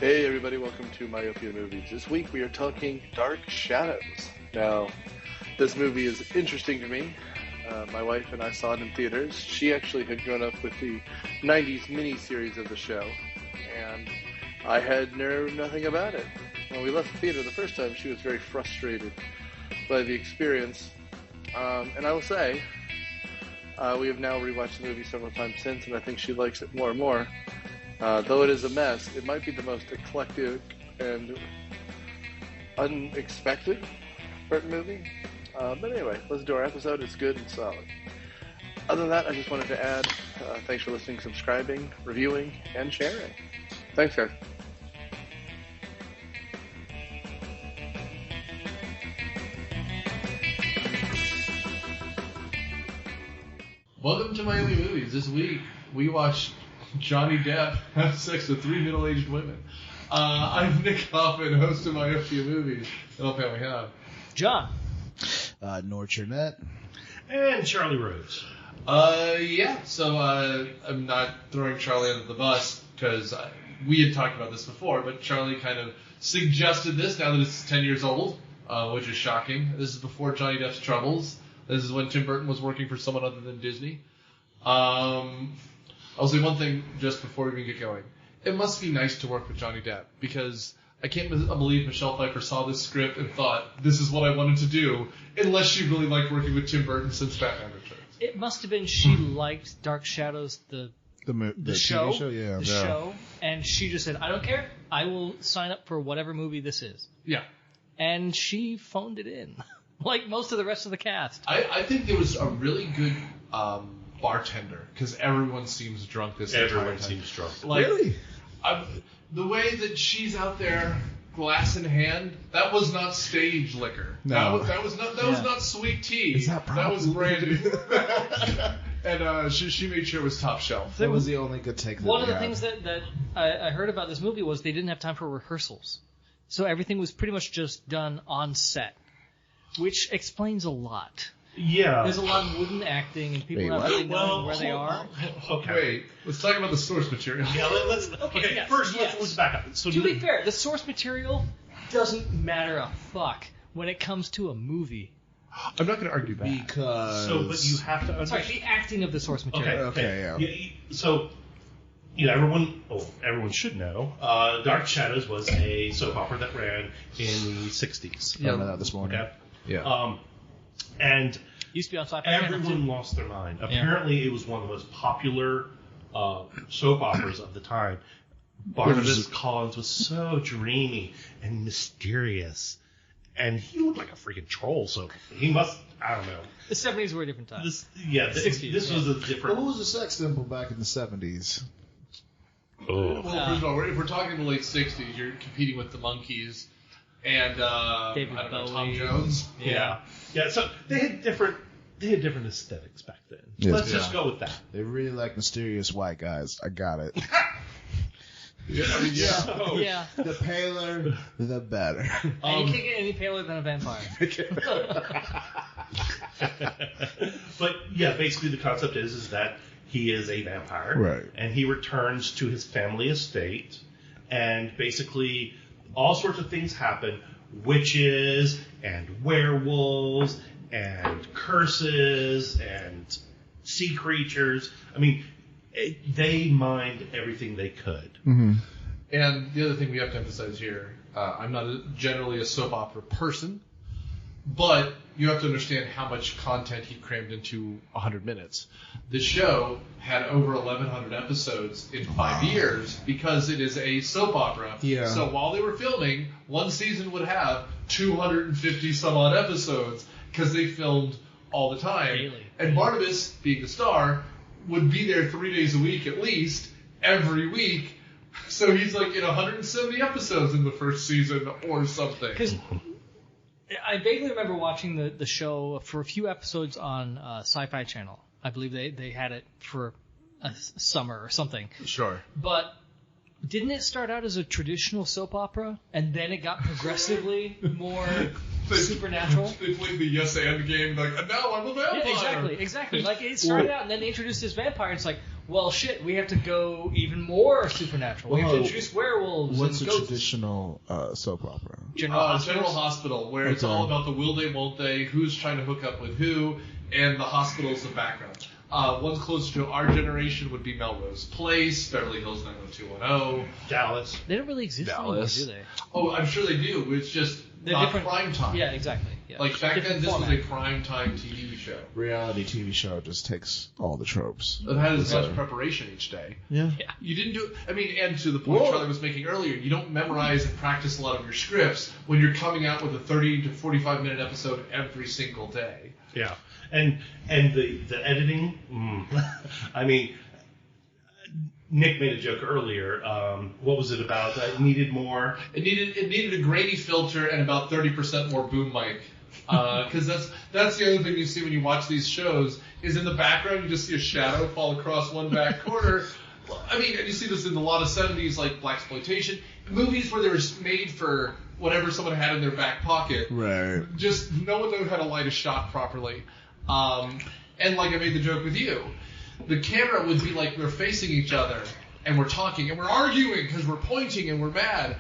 Hey everybody, welcome to Myopia Movies. This week we are talking Dark Shadows. Now, this movie is interesting to me. My wife and I saw it in theaters. She actually had grown up with the 90s miniseries of the show, and I had known nothing about it. When we left the theater the first time, she was very frustrated by the experience. And I will say, we have now rewatched the movie several times since, and I think she likes it more and more. Though it is a mess, it might be the most eclectic and unexpected Burton movie. But anyway, let's do our episode. It's good and solid. Other than that, I just wanted to add, thanks for listening, subscribing, reviewing, and sharing. Thanks, guys. Welcome to Miami Movies. This week, we watched Johnny Depp have sex with 3 middle-aged women. I'm Nick Hoffman, host of Myopia Movies. And I'll we have John. Nor Chernette. And Charlie Rose. So I'm not throwing Charlie under the bus because we had talked about this before, but Charlie kind of suggested this now that it's 10 years old, which is shocking. This is before Johnny Depp's troubles. This is when Tim Burton was working for someone other than Disney. I'll say one thing just before we even get going. It must be nice to work with Johnny Depp because I can't believe Michelle Pfeiffer saw this script and thought, this is what I wanted to do, unless she really liked working with Tim Burton since Batman Returns. It must have been she liked Dark Shadows, the show, TV show, yeah. The show, and she just said, I don't care, I will sign up for whatever movie this is. Yeah. And she phoned it in, like most of the rest of the cast. I think there was a really good bartender, because everyone seems drunk this entire time. Everyone seems drunk. Really? The way that she's out there, glass in hand, that was not stage liquor. No. That was not sweet tea. Is that that was brandy. And she made sure it was top shelf. That was the only good take that One of the things that I heard about this movie was they didn't have time for rehearsals. So everything was pretty much just done on set, which explains a lot. Yeah. There's a lot of wooden acting and people not really knowing where they are. Okay. Wait, let's talk about the source material. Yeah, let's let's back up. So to be fair, the source material doesn't matter a fuck when it comes to a movie. I'm not going to argue that. Because... but you have to understand. Sorry, the acting of the source material. Okay, yeah. So, everyone should know, Dark Shadows was a soap opera that ran in the 60s. I remember that this morning. Okay? Yeah. And used to be on Sci-Fi everyone lost their mind. Apparently, it was one of the most popular soap operas of the time. Barnabas Collins was so dreamy and mysterious, and he looked like a freaking troll. So he must, I don't know. The 70s were a different time. This 60s, was a different. What was the sex symbol back in the 70s? Well, first of all, if we're talking the late 60s, you're competing with the Monkees and David Tom Jones. Yeah. So they had different aesthetics back then. Yes. Let's just go with that. They really like mysterious white guys. I got it. Yeah. The paler, the better. And you can't get any paler than a vampire. But yeah, basically the concept is that he is a vampire, right? And he returns to his family estate, and basically all sorts of things happen: witches and werewolves and curses and sea creatures. I mean, they mined everything they could. Mm-hmm. And the other thing we have to emphasize here, I'm not generally a soap opera person, but you have to understand how much content he crammed into 100 minutes. The show had over 1,100 episodes in 5 years because it is a soap opera. Yeah. So while they were filming, one season would have 250 some odd episodes because they filmed all the time. Daily. And Barnabas, being the star, would be there 3 days a week at least, every week. So he's like in 170 episodes in the first season or something. Because I vaguely remember watching the show for a few episodes on Sci-Fi Channel. I believe they had it for a summer or something. Sure. But didn't it start out as a traditional soap opera, and then it got progressively more supernatural? They played the yes and game, like, and now I'm a vampire. Yeah, exactly. Like, it started out, and then they introduced this vampire, and it's like, well, shit, we have to go even more supernatural. We have to introduce werewolves What's and a ghosts. traditional soap opera? General General Hospital, where it's Okay. all about the will they, won't they, who's trying to hook up with who, and the hospital's the background. One's closer to our generation would be Melrose Place, Beverly Hills 90210. Dallas. They don't really exist anymore, Dallas. do they? Oh, I'm sure they do. It's just They're not different- prime time. Yeah, exactly. Yeah. Like back Different then, this format. was a prime time TV show. Reality TV show just takes all the tropes. It had as So- much preparation each day. Yeah. You didn't do. I mean, and to the point Charlie was making earlier, you don't memorize and practice a lot of your scripts when you're coming out with a 30 to 45 minute episode every single day. Yeah, and the editing. I mean, Nick made a joke earlier. What was it about? It needed more. It needed a grainy filter and about 30% more boom mic. Because that's the other thing you see when you watch these shows is in the background you just see a shadow fall across one back corner. I mean, and you see this in a lot of 70s like blaxploitation movies where they were made for whatever someone had in their back pocket. Right. Just no one knew how to light a shot properly. And like I made the joke with you, the camera would be like we're facing each other and we're talking and we're arguing because we're pointing and we're mad.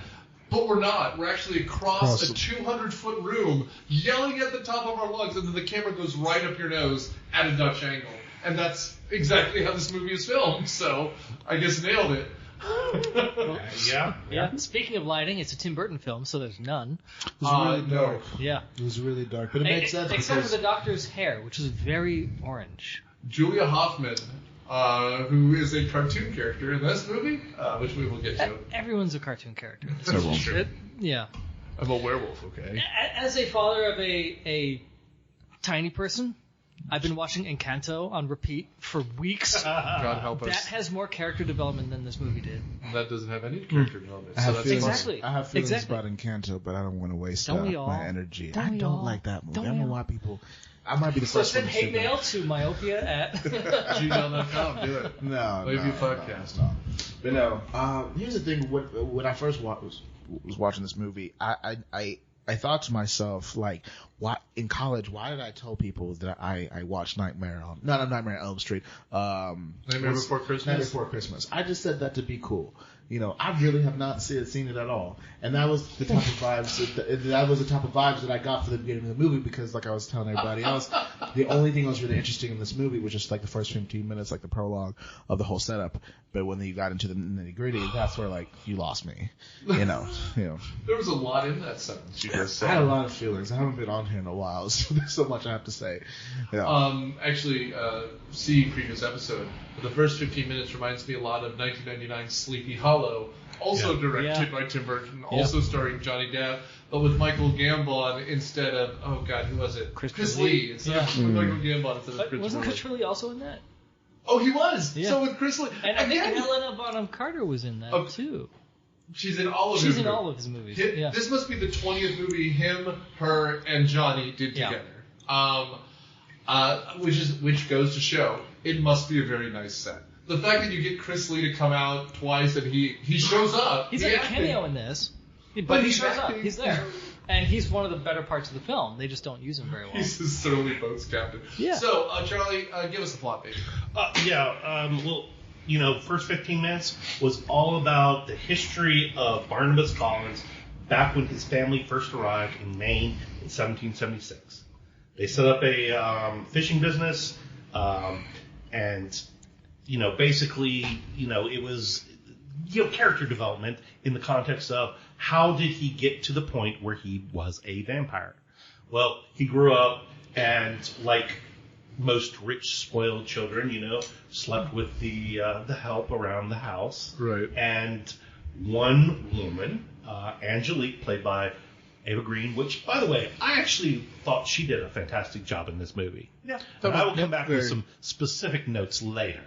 But we're not. We're actually across a 200-foot room yelling at the top of our lungs, and then the camera goes right up your nose at a Dutch angle. And that's exactly how this movie is filmed, so I guess nailed it. Yeah. Speaking of lighting, it's a Tim Burton film, so there's none. It was really dark. Yeah. It was really dark, but it makes sense Except because for the doctor's hair, which is very orange. Julia Hoffman, who is a cartoon character in this movie, which we will get to. Everyone's a cartoon character. Several. Yeah. I'm a werewolf, okay? As a father of a tiny person, I've been watching Encanto on repeat for weeks. God help That us. has more character development than this movie did. That doesn't have any character development. I So have that's feelings. Exactly. I have feelings Exactly. about Encanto, but I don't want to waste Don't we all? my energy. Don't I we don't all? like that movie. Don't I don't we know all? why people. I might be the So first one send to say hate that. mail to myopia at gmail.com. Do it. No, Maybe no, podcast. No. But no. Here's the thing. When I first was watching this movie, I thought to myself, like, why in college? Why did I tell people that I watched Nightmare on Elm Street? Nightmare Before Christmas? Nightmare Before Christmas. I just said that to be cool. You know, I really have not seen it at all, and that was the type of vibes. That was the type of vibes that I got for the beginning of the movie because, like I was telling everybody else, the only thing that was really interesting in this movie was just like the first 15 minutes, like the prologue of the whole setup. But when you got into the nitty gritty, that's where like you lost me. You know. There was a lot in that sentence you just said. I had a lot of feelings. I haven't been on here in a while, so there's so much I have to say. Yeah. Actually, see previous episode. The first 15 minutes reminds me a lot of 1999 Sleepy Hollow, also directed by Tim Burton, also starring Johnny Depp, but with Michael Gambon instead of, oh God, who was it? Chris Lee. Instead of Michael Gambon instead of Chris Wasn't Lee. Chris Lee also in that? Oh, he was. Yeah. So with Chris Lee. And I think Again, Helena Bonham Carter was in that too. she's in all of She's his in movies. all of his movies. Hi- Yeah. This must be the 20th movie him, her, and Johnny did Yeah. together. Which goes to show it must be a very nice set. The fact that you get Chris Lee to come out twice and he shows up. He's he like a acted. cameo in this, but But he he's shows up. acting. He's there, and he's one of the better parts of the film. They just don't use him very well. He's a surly boat's captain. Yeah. So, Charlie, give us the plot, baby. Well, you know, first 15 minutes was all about the history of Barnabas Collins back when his family first arrived in Maine in 1776. They set up a fishing business, and, you know, basically, you know, it was, you know, character development in the context of how did he get to the point where he was a vampire? Well, he grew up and, like most rich, spoiled children, you know, slept with the help around the house. Right. And one woman, Angelique, played by Ava Green, which, by the way, I actually thought she did a fantastic job in this movie. Yeah. And I will come back with some specific notes later.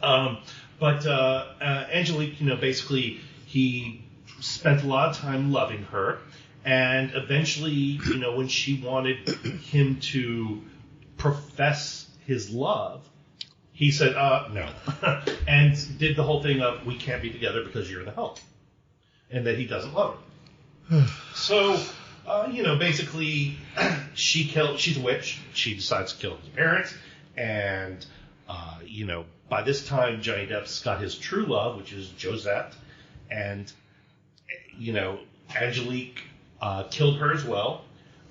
But Angelique, you know, basically he spent a lot of time loving her, and eventually, you know, when she wanted him to profess his love, he said, no, and did the whole thing of, we can't be together because you're the help, and that he doesn't love her. So, you know, basically, she's a witch. She decides to kill his parents, and By this time, Johnny Depp's got his true love, which is Josette, and, Angelique killed her as well.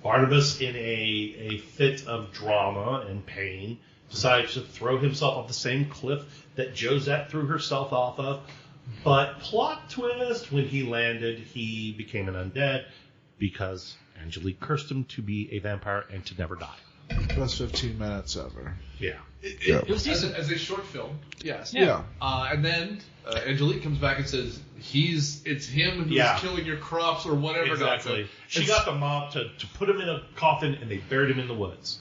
Barnabas, in a fit of drama and pain, decided to throw himself off the same cliff that Josette threw herself off of. But plot twist, when he landed, he became an undead because Angelique cursed him to be a vampire and to never die. Best 15 minutes ever. Yeah. It was decent. As a short film, yes. Yeah. And then Angelique comes back and says, it's him who's killing your crops or whatever. Exactly. Nonsense. She got the mob to put him in a coffin, and they buried him in the woods.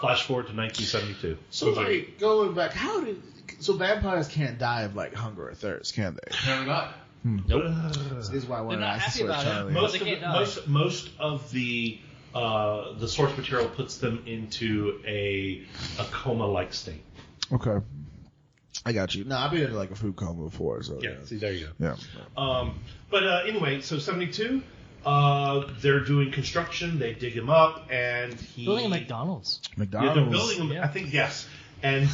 Flash forward to 1972. So, going back, so vampires can't die of, hunger or thirst, can they? Apparently not. This is why I wanted to not ask happy about Charlie. Most of the source material puts them into a coma-like state. Okay. I got you. No, I've been in a food coma before, so Yeah, see, there you go. Yeah. But anyway, so 72, they're doing construction. They dig him up, and he... Building a McDonald's. Yeah, they're building him, I think, yes. And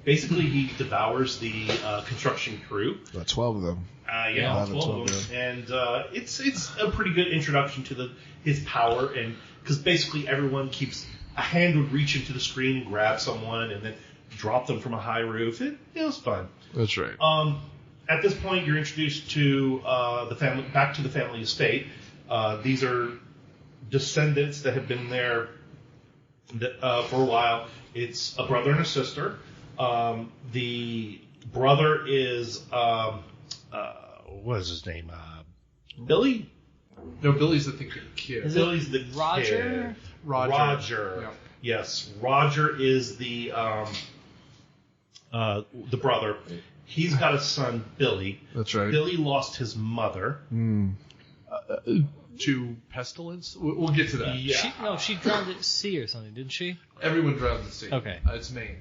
basically, he devours the construction crew. About 12 of them. 12 of them. And it's a pretty good introduction to his power, and because basically everyone keeps... A hand would reach into the screen and grab someone, and then drop them from a high roof. It was fun. That's right. At this point, you're introduced to back to the family estate. These are descendants that have been there for a while. It's a brother and a sister. The brother is what is his name? Billy? No, Billy's the kid. Billy's the Roger? kid. Roger. Yeah. Yes, Roger is the brother. He's got a son, Billy. That's right. Billy lost his mother. To pestilence? We'll get to that. Yeah. She drowned at sea or something, didn't she? Everyone drowns at sea. Okay. It's Maine.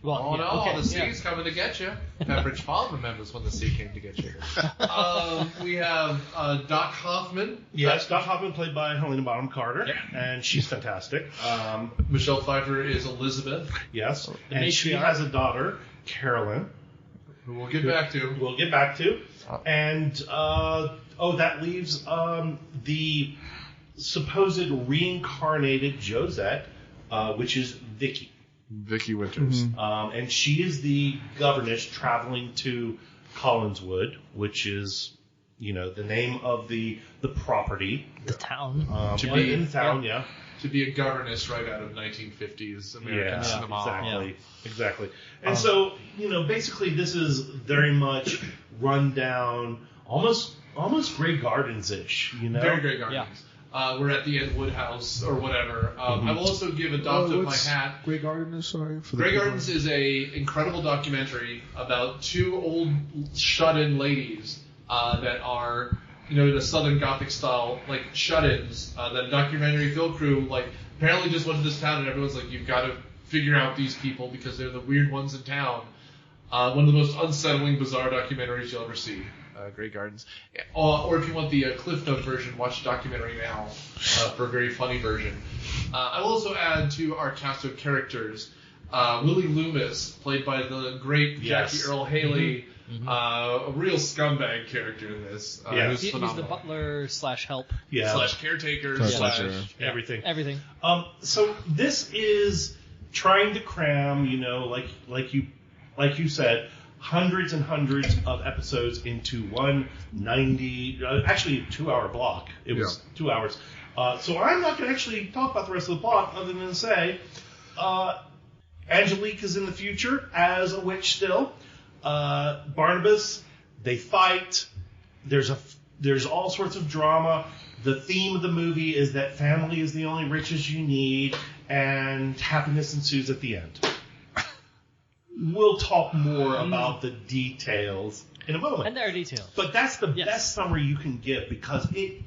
Well, the sea's coming to get you. Pepperidge Farm remembers when the sea came to get you. We have Doc Hoffman. Yes, Doc Hoffman played by Helena Bonham Carter, and she's fantastic. Michelle Pfeiffer is Elizabeth. Yes, and she has a daughter, Carolyn. Who we'll get back to. We'll get back to. And, that leaves the supposed reincarnated Josette, which is Vicky Winters. And she is the governess traveling to Collinswood, which is, the name of the property. The town. In the town, yeah. To be a governess right out of 1950s American cinema. Exactly. And so, basically this is very much run down, almost Grey Gardens-ish, Very Grey Gardens. We're at the Ed Wood house or whatever. I will also give a doff of my hat. Grey Gardens, sorry. Grey Gardens is a incredible documentary about two old shut-in ladies that are, in a Southern Gothic style, shut-ins. That documentary film crew, apparently just went to this town and everyone's like, you've got to figure out these people because they're the weird ones in town. One of the most unsettling, bizarre documentaries you'll ever see. Grey Gardens. Or if you want the Cliff Note version, watch the documentary now for a very funny version. I will also add to our cast of characters Willie Loomis, played by the great Jackie Earle Haley, a real scumbag character in this. He's the butler / help. Slash caretaker / everything. Everything. So this is trying to cram, like you said, hundreds and hundreds of episodes into one 2-hour block. It was 2 hours. So I'm not going to actually talk about the rest of the plot other than to say Angelique is in the future as a witch still. Barnabas, they fight. There's all sorts of drama. The theme of the movie is that family is the only riches you need, and happiness ensues at the end. We'll talk more about the details in a moment. And there are details. But that's the best summary you can give because it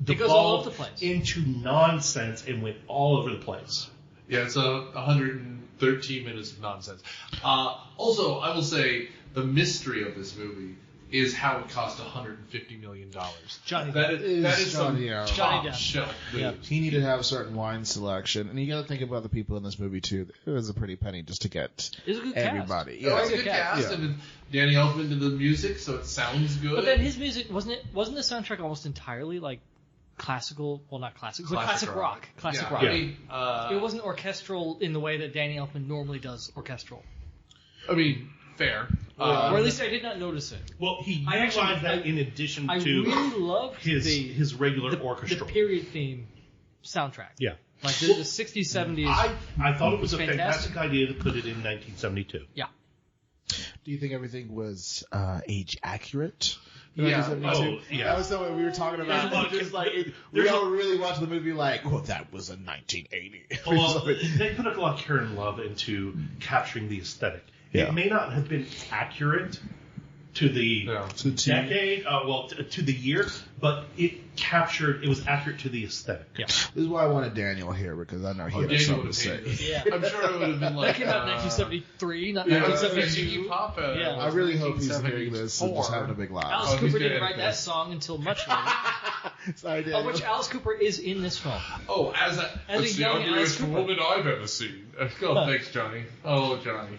goes all over the place. Into nonsense and went all over the place. Yeah, it's 113 minutes of nonsense. Also, I will say the mystery of this movie is how it cost $150 million. Johnny That is some Johnny Depp. Johnny top Depp. shelf moves. Yeah. He needed to have certain wine selection, and you got to think about the people in this movie too. It was a pretty penny just to get It was a good everybody. cast. Yeah, it's a Very good good cast, cast. and Danny Elfman did the music, so it sounds good. But then his music wasn't the soundtrack almost entirely like classical? Well, not classical, but classic rock. Classic Yeah, rock. I mean, It wasn't orchestral in the way that Danny Elfman normally does orchestral, I mean, fair. or at least I did not notice it. Well, he I utilized actually- that in addition I to really loved his regular the orchestral. period theme soundtrack. Yeah. Like the 60s, 70s. I thought it was a Fantastic. fantastic idea to put it in 1972. Yeah. Do you think everything was age accurate? Yeah. 1972? Oh, yeah. That was the way we were talking about. Well, Just like we there's all really watched the movie like, well, that was a 1980. Well, they put a lot of care and love into capturing the aesthetic. Yeah. It may not have been accurate to the decade, to the year, but it was accurate to the aesthetic. Yeah. This is why I wanted Daniel here, because I know he had Daniel something would to have say. hated it. Yeah. I'm sure it would have been like... That came out in 1973, not Yeah, 1972. Iggy Pop, Yeah. I really hope he's hearing this and just 1974. having a big laugh. Alice Oh, he's Cooper doing didn't it, write yeah. that song until much later. Sorry, Of Daniel. which Alice Cooper is in this film. Oh, As that's a the young Alice ugliest Cooper. woman I've ever seen. Oh, thanks, Johnny. Oh, Johnny.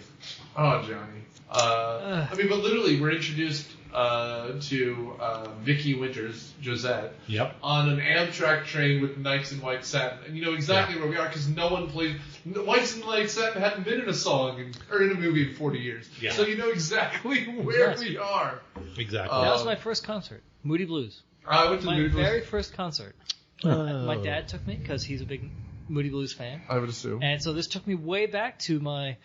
Oh, Johnny. I mean, but literally, we're introduced to Vicky Winters, Josette, Yep. on an Amtrak train with Knights in White Satin. And you know exactly where we are because no one plays... Knights in White Satin hadn't been in a song or in a movie in 40 years. Yeah. So you know exactly where Yes. we are. Exactly. That was my first concert, Moody Blues. I went to My the Moody very Blues. first concert. Oh. My dad took me because he's a big Moody Blues fan. I would assume. And so this took me way back to my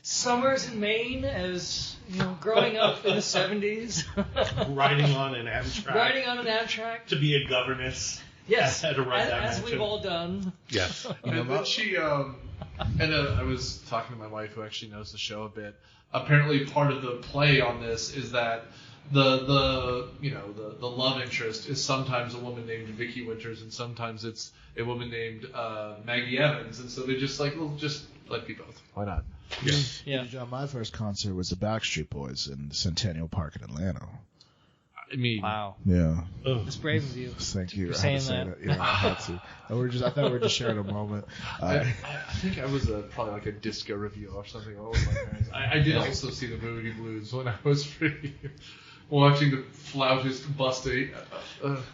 summers in Maine as, growing up in the 70s. Riding on an Amtrak. Riding on an Amtrak. To be a governess. Yes, Had to ride that as mansion. we've all done. Yes. And then she, I was talking to my wife who actually knows the show a bit. Apparently, part of the play on this is that the love interest is sometimes a woman named Vicky Winters and sometimes it's a woman named Maggie Evans, and so they're just like, well, just let be both. Why not? Yeah. John, my first concert was the Backstreet Boys in Centennial Park in Atlanta. I mean, Wow. Yeah. It's brave of you. Thank you. For I had to saying say that. Yeah, I had to. I thought we were just sharing a moment. I think I was probably like a disco review or something. What was my parents? I did also see the Moody Blues when I was watching the flautist bust a.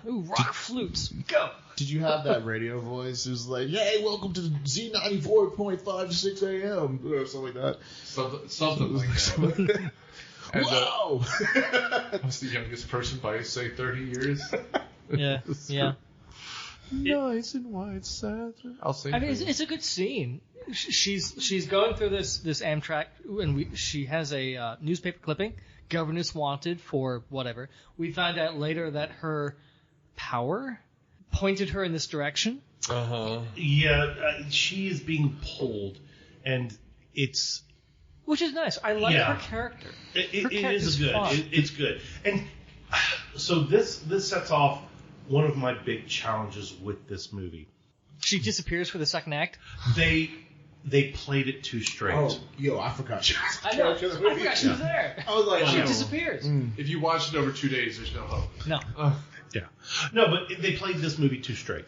Ooh, rock flutes. Go. Did you have that radio voice? It was like, "Hey, welcome to Z94.56 AM," or something like that. Something like that. And, Whoa! I was the youngest person by, say, 30 years. Yeah. Yeah. Nice and white satin. I'll say. I mean, it's a good scene. She's going through this Amtrak, and she has a newspaper clipping. Governess wanted for whatever. We find out later that her power pointed her in this direction. Yeah, she is being pulled, and it's... Which is nice. I like Yeah. her character. It Her character's is good. fun. It's good. And so this sets off one of my big challenges with this movie. She disappears for the second act. They played it too straight. Oh, yo, I forgot. I know. I forgot she was there. I was like, She oh. disappears. If you watch it over 2 days, there's no hope. No. Yeah. No, but they played this movie too straight.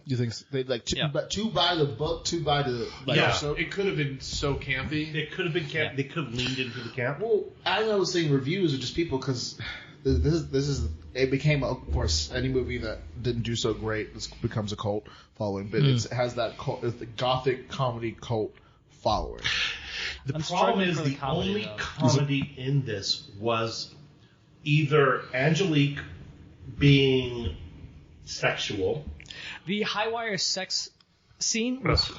You think they like two by the book, two by the like? Yeah. So it could have been so campy. It could have been camp. Yeah. They could have leaned into the camp. Well, I know seeing reviews are just people because this is it became of course any movie that didn't do so great this becomes a cult following, but it has that cult, it's the gothic comedy cult following. The I'm problem struggling is for the the comedy, only though. comedy in this was either Angelique being sexual. The high wire sex scene was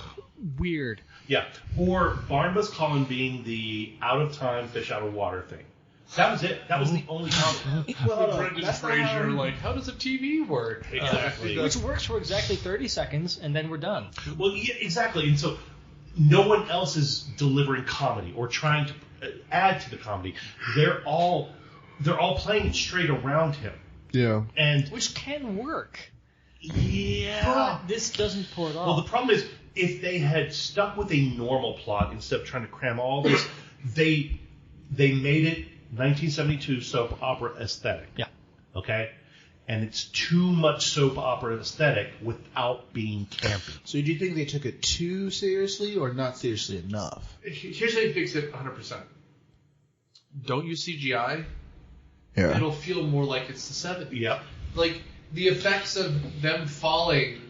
weird. Yeah. Or Barnabas Collin being the out of time, fish out of water thing. That was it. That was the only comedy. Brendan Fraser, like, how does a TV work? Exactly. Which works for exactly 30 seconds, and then we're done. Well, yeah, exactly. And so no one else is delivering comedy or trying to add to the comedy. They're all playing it straight around him. Yeah. And Which can work. yeah. But this doesn't pull it off. Well, the problem is if they had stuck with a normal plot instead of trying to cram all this, they made it 1972 soap opera aesthetic. Yeah. Okay? And it's too much soap opera aesthetic without being campy. So do you think they took it too seriously or not seriously enough? Here's how you fix it 100%. Don't use CGI. Yeah. It'll feel more like it's the 70s. Yep. Like, the effects of them falling,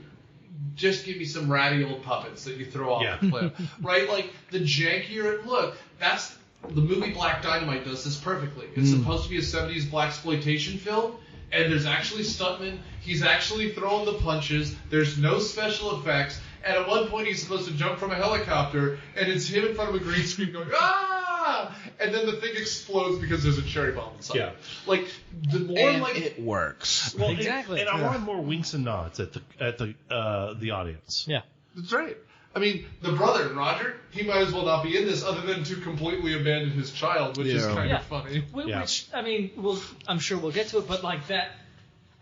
just give me some ratty old puppets that you throw off the cliff. Right? Like, the jankier it look, that's... The movie Black Dynamite does this perfectly. It's supposed to be a 70s blaxploitation film, and there's actually stuntmen. He's actually throwing the punches. There's no special effects. And at one point, he's supposed to jump from a helicopter, and it's him in front of a green screen going, ah! And then the thing explodes because there's a cherry bomb inside. Yeah. Like, the more And like... it works. Well, Exactly. And I wanted more winks and nods at the audience. Yeah. That's right. I mean, the brother, Roger, he might as well not be in this other than to completely abandon his child, which is kind of funny. Which, I mean, I'm sure we'll get to it, but like that,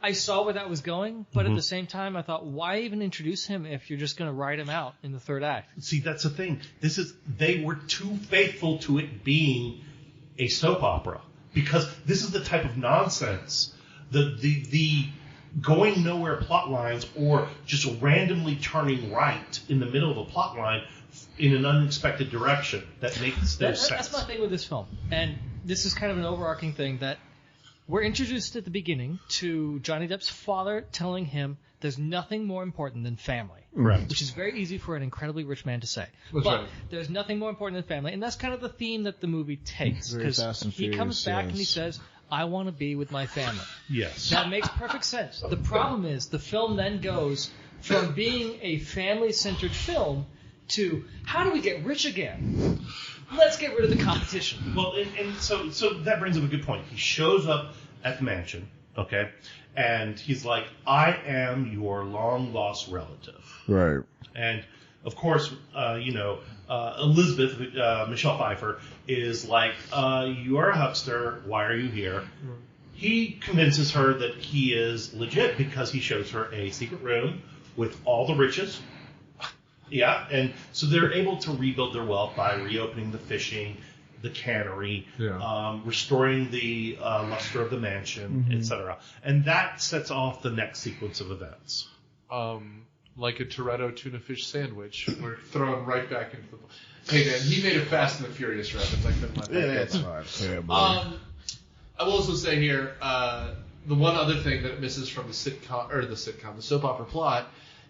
I saw where that was going, but at the same time, I thought, why even introduce him if you're just going to write him out in the third act? See, that's the thing. They were too faithful to it being a soap opera because this is the type of nonsense, the going nowhere plot lines or just randomly turning right in the middle of a plot line in an unexpected direction that makes no sense. That's my thing with this film, and this is kind of an overarching thing that we're introduced at the beginning to Johnny Depp's father telling him there's nothing more important than family. Right. Which is very easy for an incredibly rich man to say. That's but right. there's nothing more important than family, and that's kind of the theme that the movie takes. Because he comes back and he says, I want to be with my family. Yes. That makes perfect sense. The problem is the film then goes from being a family-centered film to how do we get rich again? Let's get rid of the competition. Well, and so that brings up a good point. He shows up at the mansion, okay, and he's like, I am your long-lost relative. Right. And, of course, Elizabeth, Michelle Pfeiffer, is like, you are a huckster. Why are you here? He convinces her that he is legit because he shows her a secret room with all the riches. Yeah, and so they're able to rebuild their wealth by reopening the fishing, the cannery, restoring the luster of the mansion, etc. And that sets off the next sequence of events. Like a Toretto tuna fish sandwich, we're thrown right back into the... Hey, man, he made a Fast and the Furious reference. I couldn't let that go. That's fine. I will also say here, the one other thing that it misses from the soap opera plot,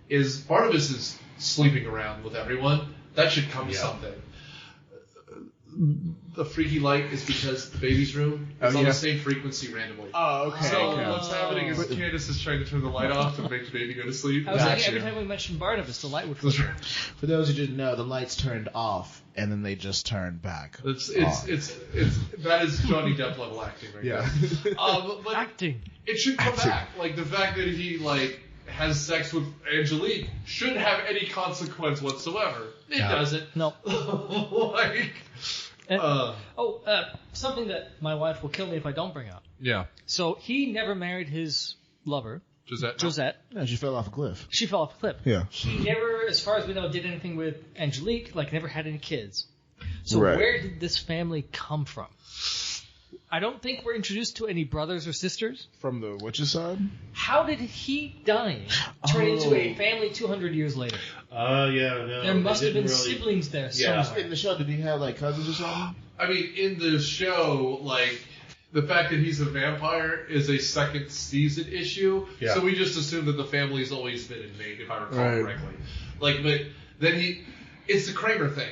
is Barnabas is sleeping around with everyone. That should come to something. The freaky light is because the baby's room is on the same frequency randomly. Oh, okay. So what's happening is Candace is trying to turn the light off to make the baby go to sleep. I was thinking every time we mentioned Barnabas, the light would flicker. For those who didn't know, the lights turned off and then they just turned back. It's that is Johnny Depp level acting right now. But Acting. It should come back. Like the fact that he has sex with Angelique shouldn't have any consequence whatsoever. It doesn't. No. Something that my wife will kill me if I don't bring up. Yeah. So he never married his lover, Josette. No, she fell off a cliff. She fell off a cliff. Yeah. He never, as far as we know, did anything with Angelique, never had any kids. So where did this family come from? I don't think we're introduced to any brothers or sisters. From the witch's side? How did he dying turn into a family 200 years later? No. There must have been siblings there somewhere. In the show, did he have cousins or something? I mean, in the show, the fact that he's a vampire is a second season issue. Yeah. So we just assume that the family's always been inmate, if I recall correctly. But then it's the Kramer thing.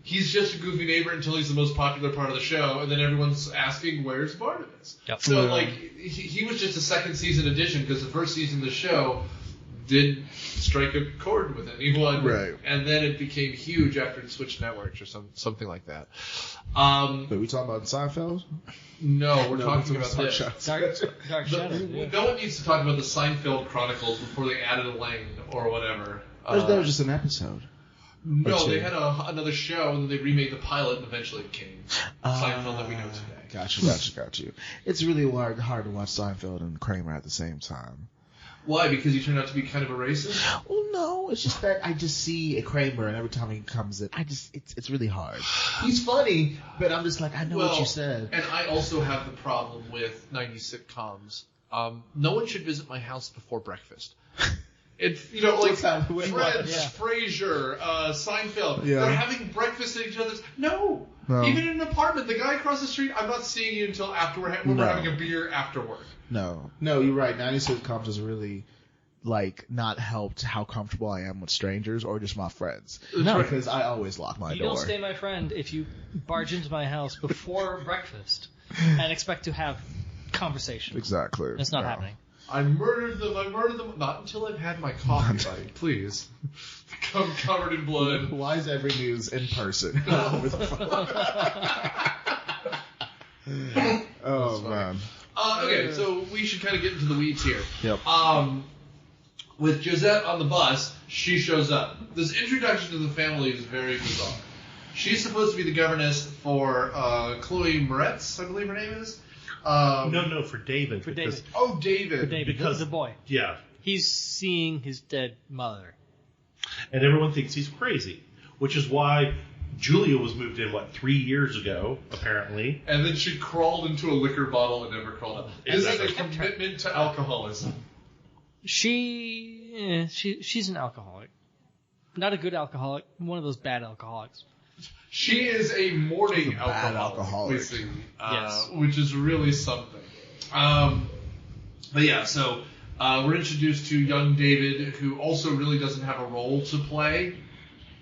He's just a goofy neighbor until he's the most popular part of the show, and then everyone's asking, where's Barnabas? Yep. So, he was just a second season addition because the first season of the show didn't strike a chord with anyone. Right. And then it became huge after it switched networks or something like that. Are we talking about Seinfeld? No, we're talking about this. Dark Shadows. No one needs to talk about the Seinfeld Chronicles before they added a lane or whatever. That was just an episode. No, they had another show, and then they remade the pilot, and eventually it became Seinfeld that we know today. Got you. It's really hard to watch Seinfeld and Kramer at the same time. Why? Because he turned out to be kind of a racist? Well, no. No, it's just that I just see a Kramer, and every time he comes in, it's really hard. He's funny, but I'm just like, I know what you said. And I also have the problem with 90s sitcoms. No one should visit my house before breakfast. It's, like Friends, Frasier, Seinfeld. Yeah. They're having breakfast at each other's. No. Even in an apartment, the guy across the street, I'm not seeing you until after we're having a beer after work. No, you're right. 90s sitcoms has really, not helped how comfortable I am with strangers or just my friends. No, because I always lock my door. You don't stay my friend if you barge into my house before breakfast and expect to have conversation. Exactly. It's not happening. I murdered them. Not until I've had my coffee, buddy. Please. Come covered in blood. Why is every news in person? Oh, man. Okay, so we should kind of get into the weeds here. Yep. With Josette on the bus, she shows up. This introduction to the family is very bizarre. She's supposed to be the governess for Chloe Moretz, I believe her name is. No, for David. For David. Oh, David. For David, because the boy. Yeah. He's seeing his dead mother. And everyone thinks he's crazy, which is why Julia was moved in, 3 years ago, apparently. And then she crawled into a liquor bottle and never crawled out. Exactly. This is a commitment to alcoholism. She's an alcoholic. Not a good alcoholic, one of those bad alcoholics. She is a morning alcoholic. Yes. Which is really something. But yeah, so we're introduced to young David, who also really doesn't have a role to play.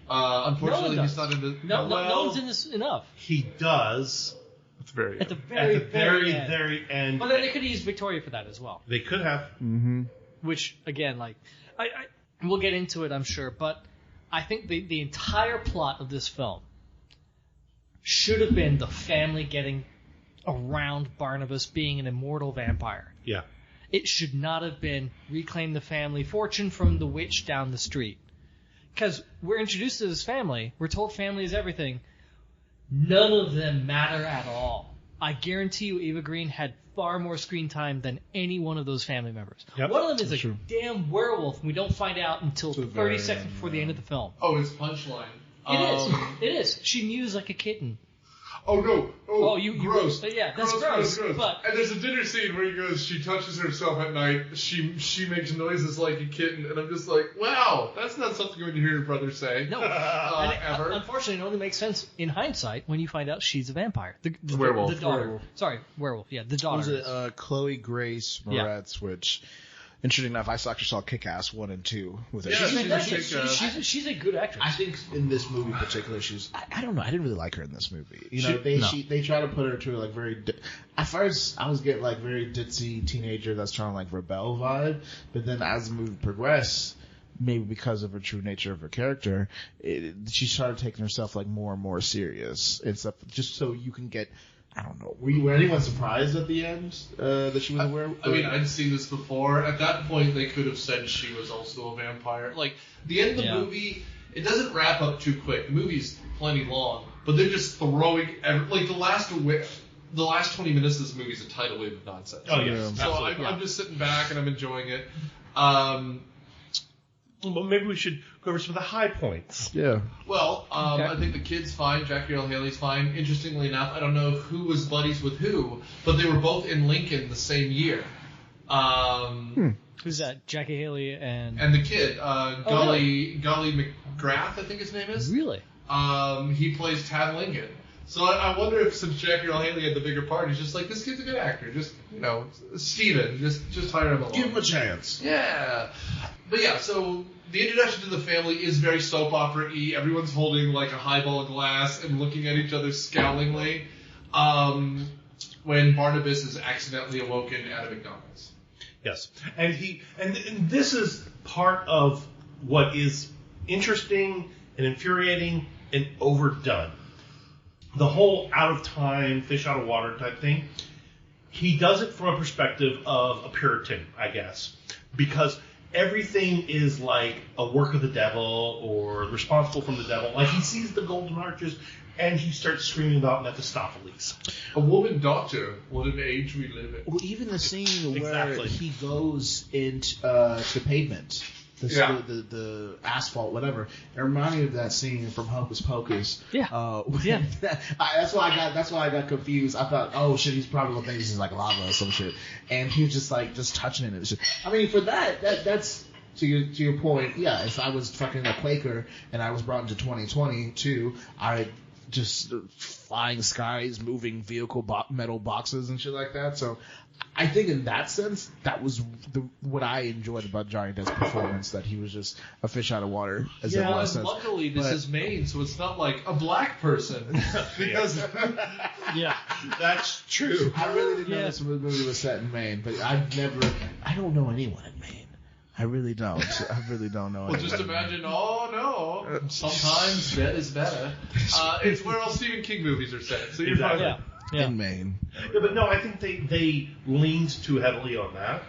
Unfortunately, he's not in the... No one's in this enough. He does. At the very end. But then they could have used Victoria for that as well. They could have. Mm-hmm. Which, again, we'll get into it, I'm sure, but I think the entire plot of this film should have been the family getting around Barnabas being an immortal vampire. Yeah. It should not have been reclaim the family fortune from the witch down the street. Because we're introduced to this family, we're told family is everything. None of them matter at all. I guarantee you Eva Green had far more screen time than any one of those family members. Yep. One of them is a damn werewolf, and we don't find out until 30 seconds before the end of the film. Oh, his punchline. It is. She mews like a kitten. Oh, no. Oh, you gross. Yeah, that's gross. But, and there's a dinner scene where he goes, she touches herself at night, she makes noises like a kitten, and I'm just like, wow, that's not something you would hear your brother say. No. Ever. Unfortunately, it only makes sense in hindsight when you find out she's a vampire. The werewolf. The daughter. Werewolf. Sorry, werewolf. Yeah, the daughter. Was it Chloe Grace Moretz, which... Interesting enough, I actually saw Kick-Ass 1 and 2 with her. Yeah, she's a good actress. I think in this movie in particular, I don't know. I didn't really like her in this movie. They try to put her to very. At first, I was getting very ditzy teenager that's trying to rebel vibe, but then as the movie progressed, maybe because of her true nature of her character, she started taking herself more and more serious and stuff, just so you can get. I don't know. Were anyone surprised at the end that she was a werewolf? I mean, I'd seen this before. At that point, they could have said she was also a vampire. The end of the movie, it doesn't wrap up too quick. The movie's plenty long, but they're just throwing the last 20 minutes of this movie is a tidal wave of nonsense. Oh yeah. So I'm just sitting back and I'm enjoying it. Well, maybe we should go over some of the high points. Yeah. Well, I think the kid's fine. Jackie Earle Haley's fine. Interestingly enough, I don't know who was buddies with who, but they were both in Lincoln the same year. Who's that? Jackie Haley and the kid, Golly McGrath, I think his name is. Really? He plays Tad Lincoln. So I wonder if since Jackie Earle Haley had the bigger part, he's just this kid's a good actor. Just Steven, just hire him along. Give him a chance. Yeah. But yeah, so the introduction to the family is very soap opera-y. Everyone's holding a highball glass and looking at each other scowlingly when Barnabas is accidentally awoken at a McDonald's. Yes. And this is part of what is interesting and infuriating and overdone. The whole out of time, fish out of water type thing, he does it from a perspective of a Puritan, I guess, because everything is a work of the devil or responsible from the devil. He sees the golden arches and he starts screaming about Mephistopheles. A woman doctor, what an age we live in. Well, even the scene where Exactly. he goes into the pavement the asphalt, whatever. It reminded me of that scene from Hocus Pocus. Yeah. That's why I got confused. I thought, oh shit, he's probably gonna think this is like lava or some shit, and he was just touching it. I mean, for that's to your point. Yeah, if I was fucking a Quaker and I was brought into 2022, I just flying skies, moving vehicle metal boxes and shit like that. So I think in that sense, that was what I enjoyed about Johnny Depp's performance, that he was just a fish out of water. As yeah, and luckily this is Maine, so it's not like a black person. Because yeah, that's true. I really didn't know this movie was set in Maine, but I don't know anyone in Maine. I really don't. I really don't know. Well, just imagine, oh no, sometimes that is better. It's where all Stephen King movies are set, so you're fine. Yeah. In Maine. Yeah, but no, I think they leaned too heavily on that.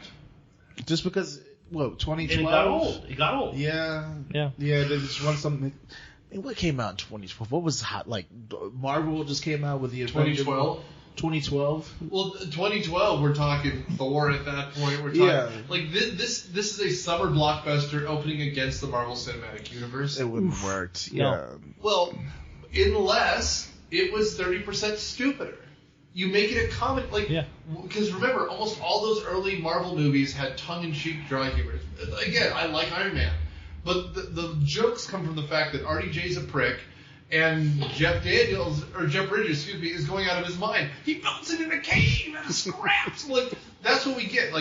Just because, 2012? And it got old. Yeah. They just want something. I mean, what came out in 2012? What was hot? Like, Marvel just came out with the 2012? 2012? Well, 2012, we're talking Thor at that point. We're talking like this is a summer blockbuster opening against the Marvel Cinematic Universe. It wouldn't have worked. Yeah. No. Well, unless it was 30% stupider. You make it a comic, because remember, almost all those early Marvel movies had tongue-in-cheek dry humor. Again, I like Iron Man, but the jokes come from the fact that RDJ's a prick, and Jeff Bridges, is going out of his mind. He builds it in a cave out of scraps. That's what we get,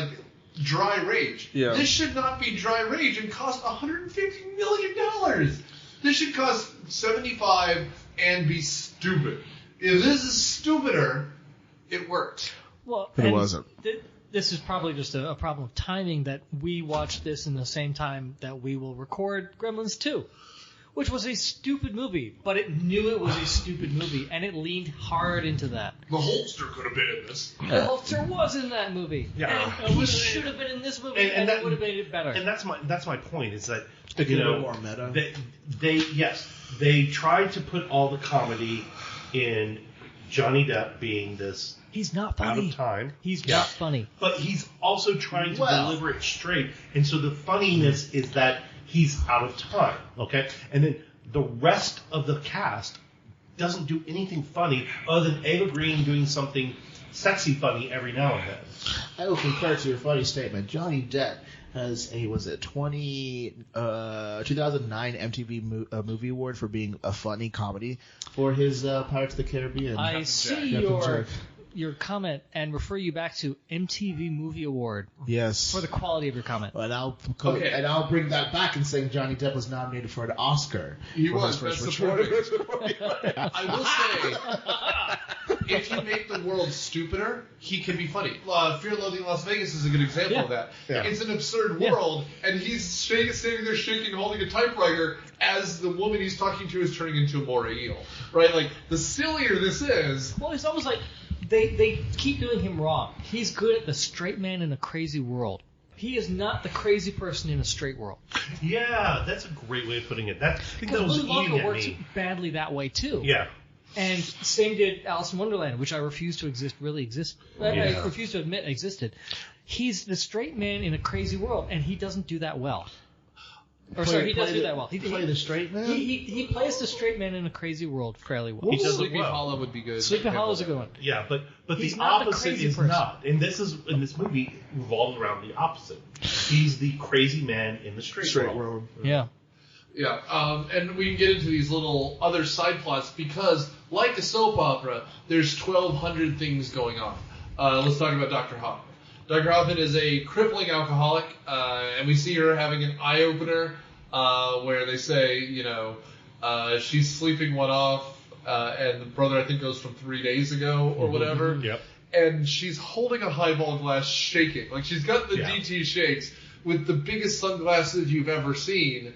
dry rage. Yeah. This should not be dry rage and cost $150 million. This should cost $75 and be stupid. If this is stupider, it worked. Well, but it wasn't. This is probably just a problem of timing that we watched this in the same time that we will record Gremlins 2, which was a stupid movie, but it knew it was a stupid movie, and it leaned hard into that. The Holster could have been in this. The Holster was in that movie. Yeah. And he should have been in this movie, and it would have made it better. And that's my point, is that, more meta. They tried to put all the comedy in Johnny Depp being this He's not funny. out of time. He's not funny. But he's also trying to deliver it straight. And so the funniness is that he's out of time. Okay? And then the rest of the cast doesn't do anything funny other than Ava Green doing something sexy funny every now and then. I will concur to your funny statement. Johnny Depp has a 2009 MTV Movie Award for being a funny comedy for his Pirates of the Caribbean. I see your comment and refer you back to MTV Movie Award. Yes. For the quality of your comment. And I'll bring that back and saying Johnny Depp was nominated for an Oscar. He was. That's the point. I will say, if you make the world stupider, he can be funny. Fear and Loathing in Las Vegas is a good example of that. Yeah. It's an absurd world, and he's standing there shaking, holding a typewriter as the woman he's talking to is turning into a moray eel. Right? The sillier this is... Well, it's almost like they keep doing him wrong. He's good at the straight man in a crazy world. He is not the crazy person in a straight world. Yeah, that's a great way of putting it. I think that was Willy eating Wonka at works me. badly that way, too. Yeah. And same did Alice in Wonderland, which I refuse to I refuse to admit existed. He's the straight man in a crazy world, and he doesn't do that well. He does do that well. He play the straight man? He plays the straight man in a crazy world fairly well. He does Sleepy well. Hollow would be good. Sleepy Hollow's a good one. Yeah, but He's the not the opposite crazy is person. not. And in this movie revolves around the opposite. He's the crazy man in the straight world. Yeah. Yeah, and we can get into these little other side plots because, like a soap opera, there's 1,200 things going on. Let's talk about Dr. Hoffman. Dr. Hoffman is a crippling alcoholic, and we see her having an eye-opener where they say, she's sleeping one off, and the brother, I think, goes from 3 days ago or whatever. Yep. And she's holding a highball glass shaking. She's got the DT shakes with the biggest sunglasses you've ever seen.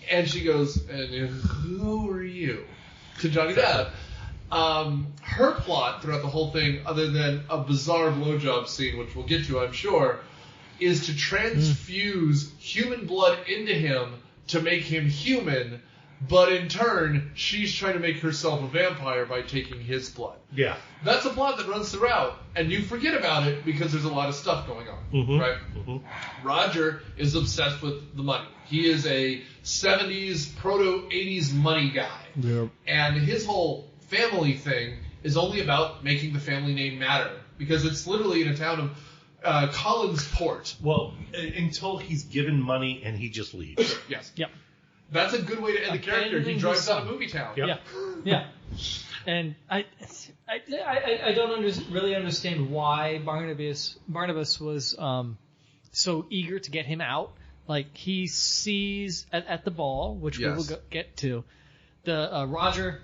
And she goes, and who are you? To Johnny Depp. Her plot throughout the whole thing, other than a bizarre blowjob scene, which we'll get to, I'm sure, is to transfuse human blood into him to make him human, But in turn, she's trying to make herself a vampire by taking his blood. Yeah. That's a plot that runs throughout, and you forget about it because there's a lot of stuff going on, right? Roger is obsessed with the money. He is a 70s, proto-80s money guy. Yep. And his whole family thing is only about making the family name matter, because it's literally in a town of Collinsport. Well, until he's given money and he just leaves. Yes. Yep. That's a good way to end the character. He drives out of movie town. Yep. Yeah. And I don't really understand why Barnabas was so eager to get him out. Like, he sees at the ball, which we will get to, the Roger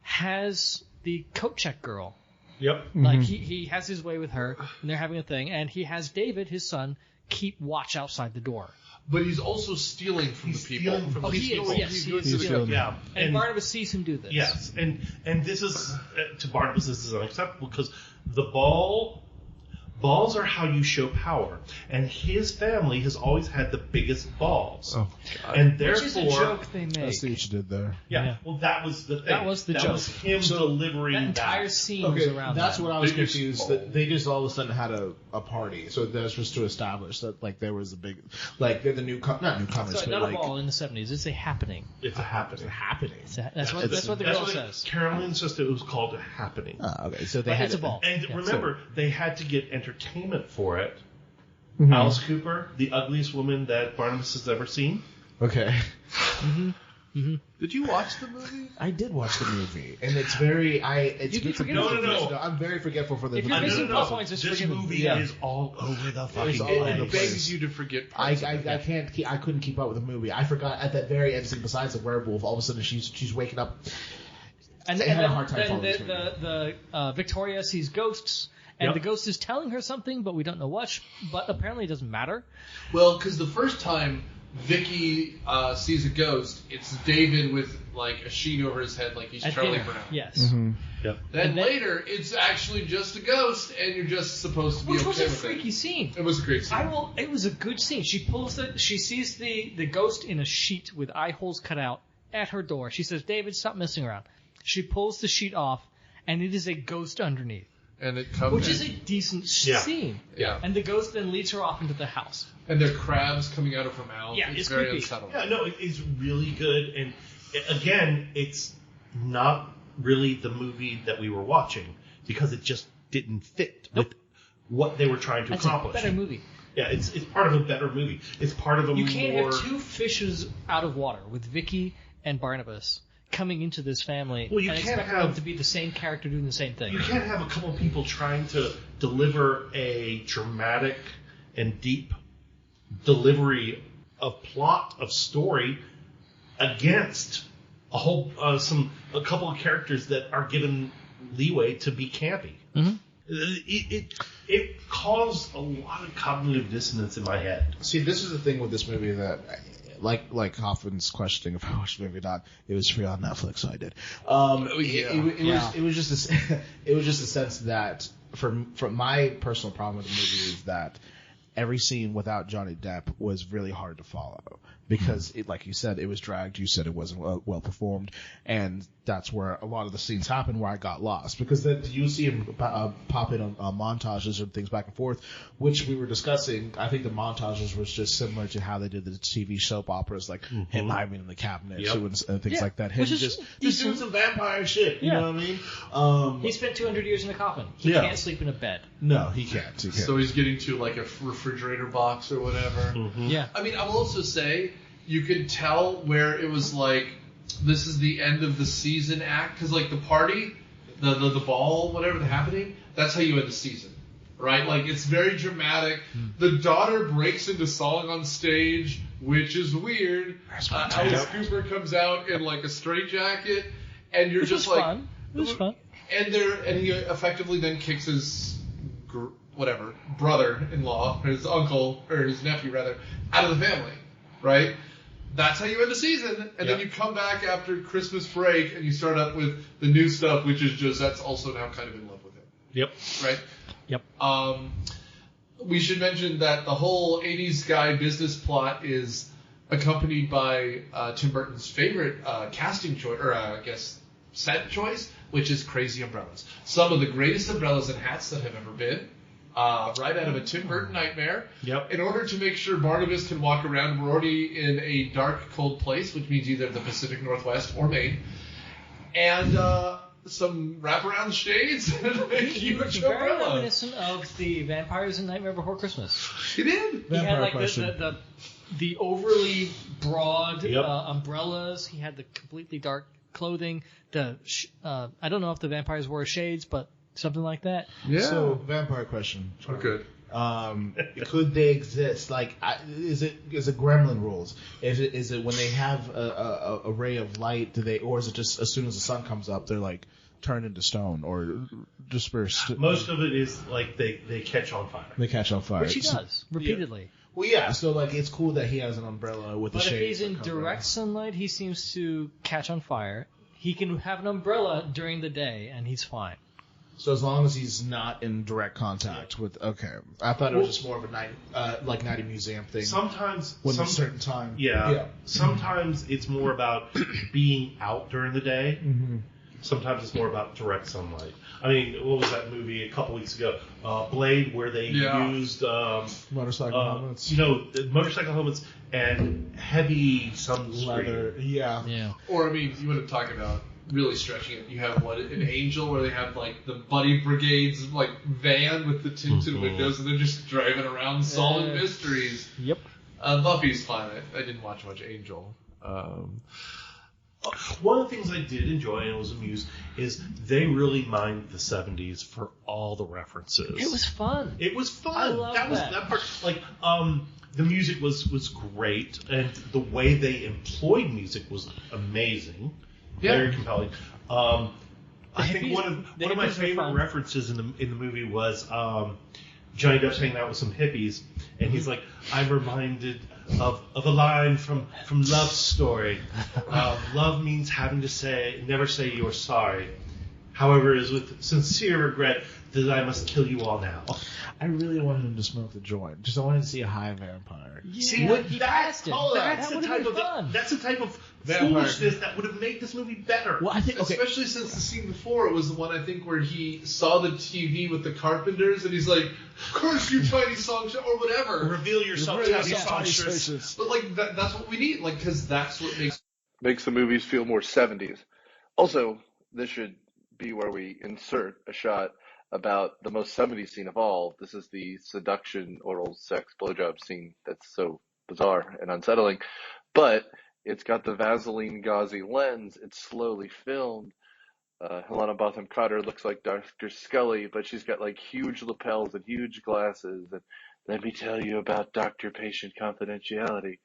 has the coat check girl. Yep. Like, he has his way with her, and they're having a thing, and he has David, his son, keep watch outside the door. But he's also stealing from the people. He is stealing. Yeah. And Barnabas sees him do this. Yes, and this is to Barnabas, this is unacceptable because the balls are how you show power, and his family has always had the biggest balls. Oh, God. And Which is a therefore, joke they make. I see what you did there. yeah. Well, that was the thing. That was the joke. That was him delivering That entire that. scene was around that's that. what I was Biggest confused. ball. That they just all of a sudden had a party, so that's just to establish that like there was a big like they're the not newcomers, So, but not like a ball in the 70s. It's a happening. It's a happening. happening. That's what the girl says. Carolyn says it was called a happening. Okay, so they But had it's a ball. And Yeah. remember, they had to get entertainment for it. Mhm. Alice Cooper, the ugliest woman that Barnabas has ever seen. Okay. Did you watch the movie? I did watch the movie, and it's very it's You keep good for forgetting me. No. I'm very forgetful for the. If you're movie. missing plot points, it's This forgiven. movie Yeah. is all over the fucking It's all place. over the It place. begs you to forget I parts of it. can't keep, I couldn't keep up with the movie. I forgot at that very end scene. Besides the werewolf, all of a sudden she's waking up. And I had a then, hard time then following this movie. the Victoria sees ghosts, and Yep. the ghost is telling her something, but we don't know what. But apparently it doesn't matter. Well, because the first time Vicky sees a ghost, it's David with like a sheet over his head, like he's At Charlie dinner. Brown. Yes. Yep. Then And then- later, it's actually just a ghost, and you're just supposed to be Which okay was a with freaky it. scene. It was a great scene. It was a good scene. She sees the ghost in a sheet with eye holes cut out at her door. She says, "David, stop messing around." She pulls the sheet off, and it is a ghost underneath, And it comes, which is a decent scene. yeah. And the ghost then leads her off into the house. And there are crabs coming out of her mouth. Yeah, it's it's very creepy. unsettling. Yeah, no, it's really good. And again, it's not really the movie that we were watching because it just didn't fit with what they were trying to That's accomplish. a better movie. Yeah, it's part of a better movie. It's part of a You can't more. have two fishes out of water with Vicky and Barnabas coming into this family Well, you and can't expect them have- to be the same character doing the same thing. You can't have a couple people trying to deliver a dramatic and deep delivery of plot of story against a couple of characters that are given leeway to be campy. Mhm. It caused a lot of cognitive dissonance in my head. See, this is the thing with this movie that, like Hoffman's questioning if I watched the movie or not, it was free on Netflix, so I did. It was just a sense that from my personal problem with the movie is that every scene without Johnny Depp was really hard to follow because it, like you said, it was dragged. You said it wasn't well performed, and that's where a lot of the scenes happen where I got lost because then you see him pop in on montages and things back and forth, which we were discussing. I think the montages was just similar to how they did the TV soap operas, like him hiding in the cabinet Yep. and things like that. Him Which is just decent. doing some vampire shit. You Yeah. know what I mean? He spent 200 years in a coffin. He Yeah. can't sleep in a bed. No, he can't. He can't. So he's getting to like a refrigerator box or whatever. Yeah. I mean, I will also say you could tell where it was like this is the end of the season act because like the party, the ball, whatever the happening, that's how you end the season, right? Like it's very dramatic. The daughter breaks into song on stage, which is weird. Alice Cooper comes out in like a straitjacket, and you're Which just was like, fun. It was fun. and he effectively then kicks his brother-in-law, his uncle or his nephew rather, out of the family, right? That's how you end the season, and then you come back after Christmas break and you start up with the new stuff, which is just that's also now kind of in love with him, Yep. right? Yep. We should mention that the whole 80s guy business plot is accompanied by Tim Burton's favorite casting choice, or I guess set choice, which is crazy umbrellas. Some of the greatest umbrellas and hats that have ever been. Right out of a Tim Burton nightmare. Yep. In order to make sure Barnabas can walk around, we're already in a dark, cold place, which means either the Pacific Northwest or Maine. And some wraparound shades and a huge Very umbrella. reminiscent of the Vampires in Nightmare Before Christmas. He did. He had Vampire like question. the overly broad Yep. umbrellas. He had the completely dark clothing. I don't know if the vampires wore shades, but something like that. Yeah. So, vampire question. Oh, good. Could they exist? Like, is it gremlin rules? Is it when they have a ray of light? Or is it just as soon as the sun comes up, they're like turned into stone or dispersed? Most of it is like they catch on fire. They catch on fire. Which he does repeatedly. Well, yeah. So like, it's cool that he has an umbrella with But the if shades. he's in that cover direct it. sunlight, he seems to catch on fire. He can have an umbrella during the day, and he's fine. So as long as he's not in direct contact with, okay. I thought it was just more of a night museum thing. Sometimes, When a certain time. yeah. Sometimes it's more about being out during the day. Mm-hmm. Sometimes it's more about direct sunlight. I mean, what was that movie a couple weeks ago? Blade, where they used Motorcycle helmets. the motorcycle helmets and heavy sunscreen. Leather. Yeah. Yeah. Or, I mean, you want to talk about really stretching it. You have, an Angel, where they have, like, the Buddy Brigade's, like, van with the tinted windows, and they're just driving around solving mysteries. Yep. Buffy's fine. I didn't watch much Angel. One of the things I did enjoy and was amused is they really mined the 70s for all the references. It was fun. It was fun. I love that was that. that part. Like, the music was great, and the way they employed music was amazing. Yeah. Very compelling. I think hippies- one of the my hippies were favorite fun. references in the movie was Johnny Depp's hanging out with some hippies, and he's like, "I'm reminded of a line from Love Story. Love means having to never say you're sorry. However, it is with sincere regret that I must kill you all now." I really wanted him to smoke the joint. Just I wanted to see a high vampire. Yeah, See, what he that- passed it. That's That the would've type been of fun. that's the type of Vampire. foolishness that would have made this movie better. Well, I think Especially since the scene before, it was the one, I think, where he saw the TV with the Carpenters, and he's like, "Curse you, tiny songstress," or whatever. Reveal yourself, Really tiny sorry, songstress. But, like, that's what we need, like, because that's what Makes the movies feel more 70s. Also, this should be where we insert a shot about the most 70s scene of all. This is the seduction, oral sex, blowjob scene that's so bizarre and unsettling. But it's got the Vaseline gauzy lens. It's slowly filmed. Helena Bonham Carter looks like Dr. Scully, but she's got like huge lapels and huge glasses. And let me tell you about doctor-patient confidentiality.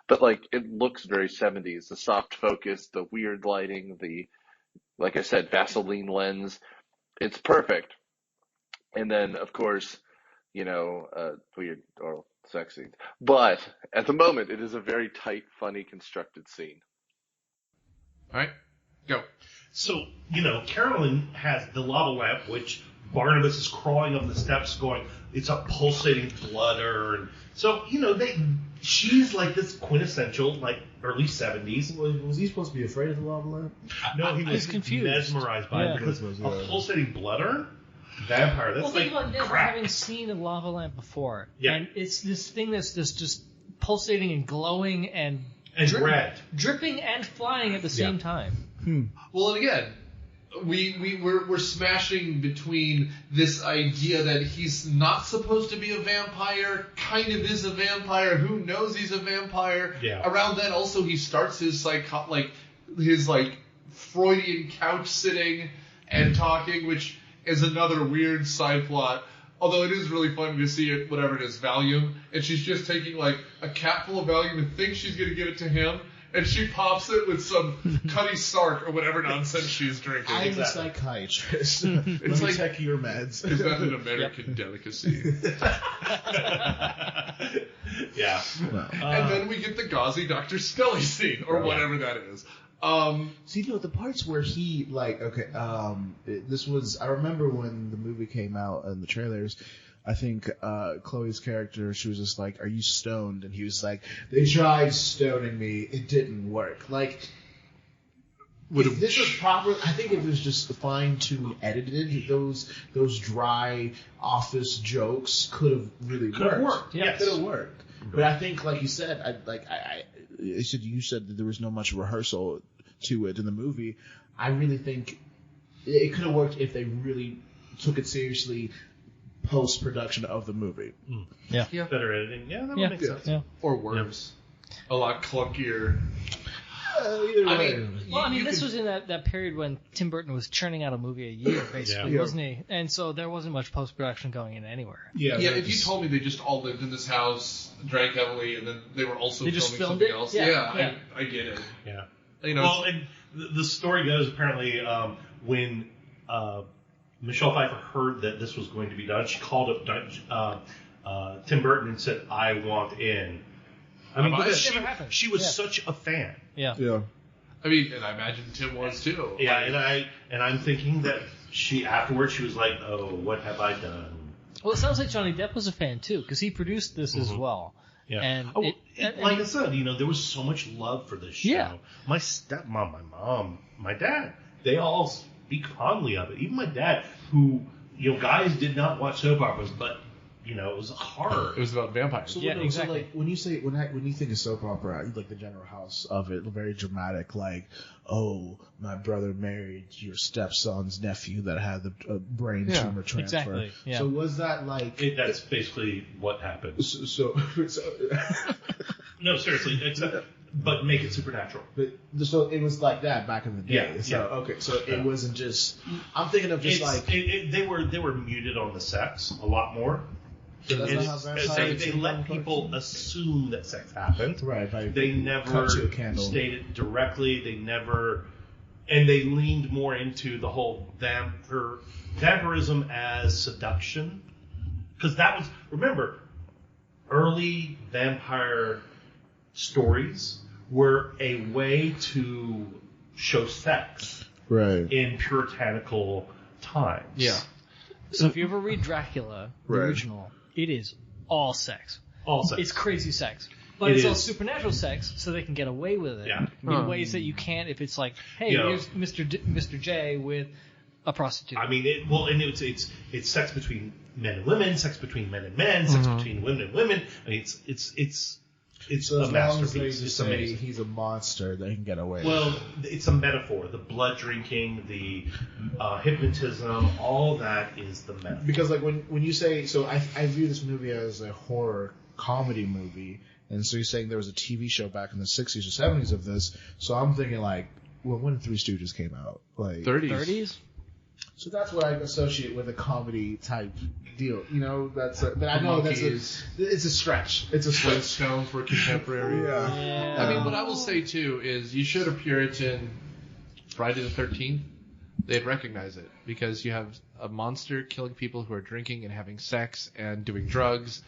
But like, it looks very 70s. The soft focus, the weird lighting, the, like I said, Vaseline lens. It's perfect. And then, of course, weird oral sex scenes. But at the moment, it is a very tight, funny, constructed scene. All right, go. So, Carolyn has the lava lamp, which Barnabas is crawling up the steps going, it's a pulsating blood urn. So, she's like this quintessential, like, early 70s. Was he supposed to be afraid of the lava lamp? No, he was confused. mesmerized by it because a pulsating blood urn? Vampire, that's Well, think like about this, crack. having seen a lava lamp before. Yeah. And it's this thing that's just pulsating and glowing and red. dripping and flying at the same time. Well, and again, we're smashing between this idea that he's not supposed to be a vampire, kind of is a vampire, who knows he's a vampire. Yeah. Around then, also, he starts his Freudian couch sitting and talking, which is another weird side plot. Although it is really funny to see it, whatever it is, Valium, and she's just taking like a cap full of Valium and thinks she's going to give it to him, and she pops it with some Cutty Sark or whatever nonsense she's drinking. I'm a psychiatrist. Let me like- check your meds. Is that an American delicacy? Yeah. And then we get the gauzy Dr. Scully scene, or whatever that is. See, the parts where he, this was, I remember when the movie came out and the trailers, I think Chloe's character, she was just like, "Are you stoned?" And he was like, "They tried stoning me. It didn't work." Like, if this was proper, I think if it was just fine-tuned edited, those dry office jokes could have really worked. Yeah, could have worked. But I think, like you said, you said that there was no much rehearsal to it in the movie. I really think it could have worked if they really took it seriously post-production of the movie. Yeah. Better editing. Yeah, that would make sense. Yeah. Or worse. A lot clunkier. Either way. This was in that period when Tim Burton was churning out a movie a year, basically, wasn't he? And so there wasn't much post-production going in anywhere. Yeah, if you told me they just all lived in this house, drank heavily, and then they were also filming something else, I get it. Yeah. Well, and the story goes, apparently, when Michelle Pfeiffer heard that this was going to be done, she called up Tim Burton and said, "I want in." I mean, because she was such a fan. Yeah. I mean, and I imagine Tim was too. Yeah, and I'm thinking that afterwards she was like, "Oh, what have I done?" Well, it sounds like Johnny Depp was a fan too, because he produced this as well. Yeah. And like I said, there was so much love for this show. Yeah. My stepmom, my mom, my dad, they all speak fondly of it. Even my dad, who, guys did not watch soap operas, but it was horror. It was about vampires. So, exactly. So, like, when you think of soap opera, like the general house of it, very dramatic. Like, oh, my brother married your stepson's nephew that had the brain tumor transfer. Exactly. Yeah. So was that like? That's basically what happened. So no, seriously, but make it supernatural. So it was like that back in the day. Yeah. So okay, so it wasn't just. I'm thinking of just they were muted on the sex a lot more. So that's not how vampires they let people assume that sex happened. Right. They never stated directly. They never, and they leaned more into the whole vampirism as seduction, because that was, remember, early vampire stories were a way to show sex, right, in puritanical times. Yeah. So if you ever read Dracula, the original, it is all sex. All sex. It's crazy sex. But it's all supernatural sex, so they can get away with it. Yeah. In ways that you can't if it's like, hey, here's Mr. J with a prostitute. I mean, it's sex between men and women, sex between men and men, sex between women and women. I mean, it's so a as long as masterpiece. they It's say amazing. he's a monster, they can get away. Well, it's a metaphor. The blood drinking, the hypnotism, all that is the metaphor. Because like when you say, so I view this movie as a horror comedy movie, and so you're saying there was a TV show back in the 60s or 70s of this, so I'm thinking like, well, when Three Stooges came out, like 30s? So that's what I associate with a comedy type deal. But I know it's a stretch. It's a stretch. Whetstone for contemporary. Yeah. I mean, what I will say too is you showed a Puritan Friday the 13th, they'd recognize it because you have a monster killing people who are drinking and having sex and doing drugs.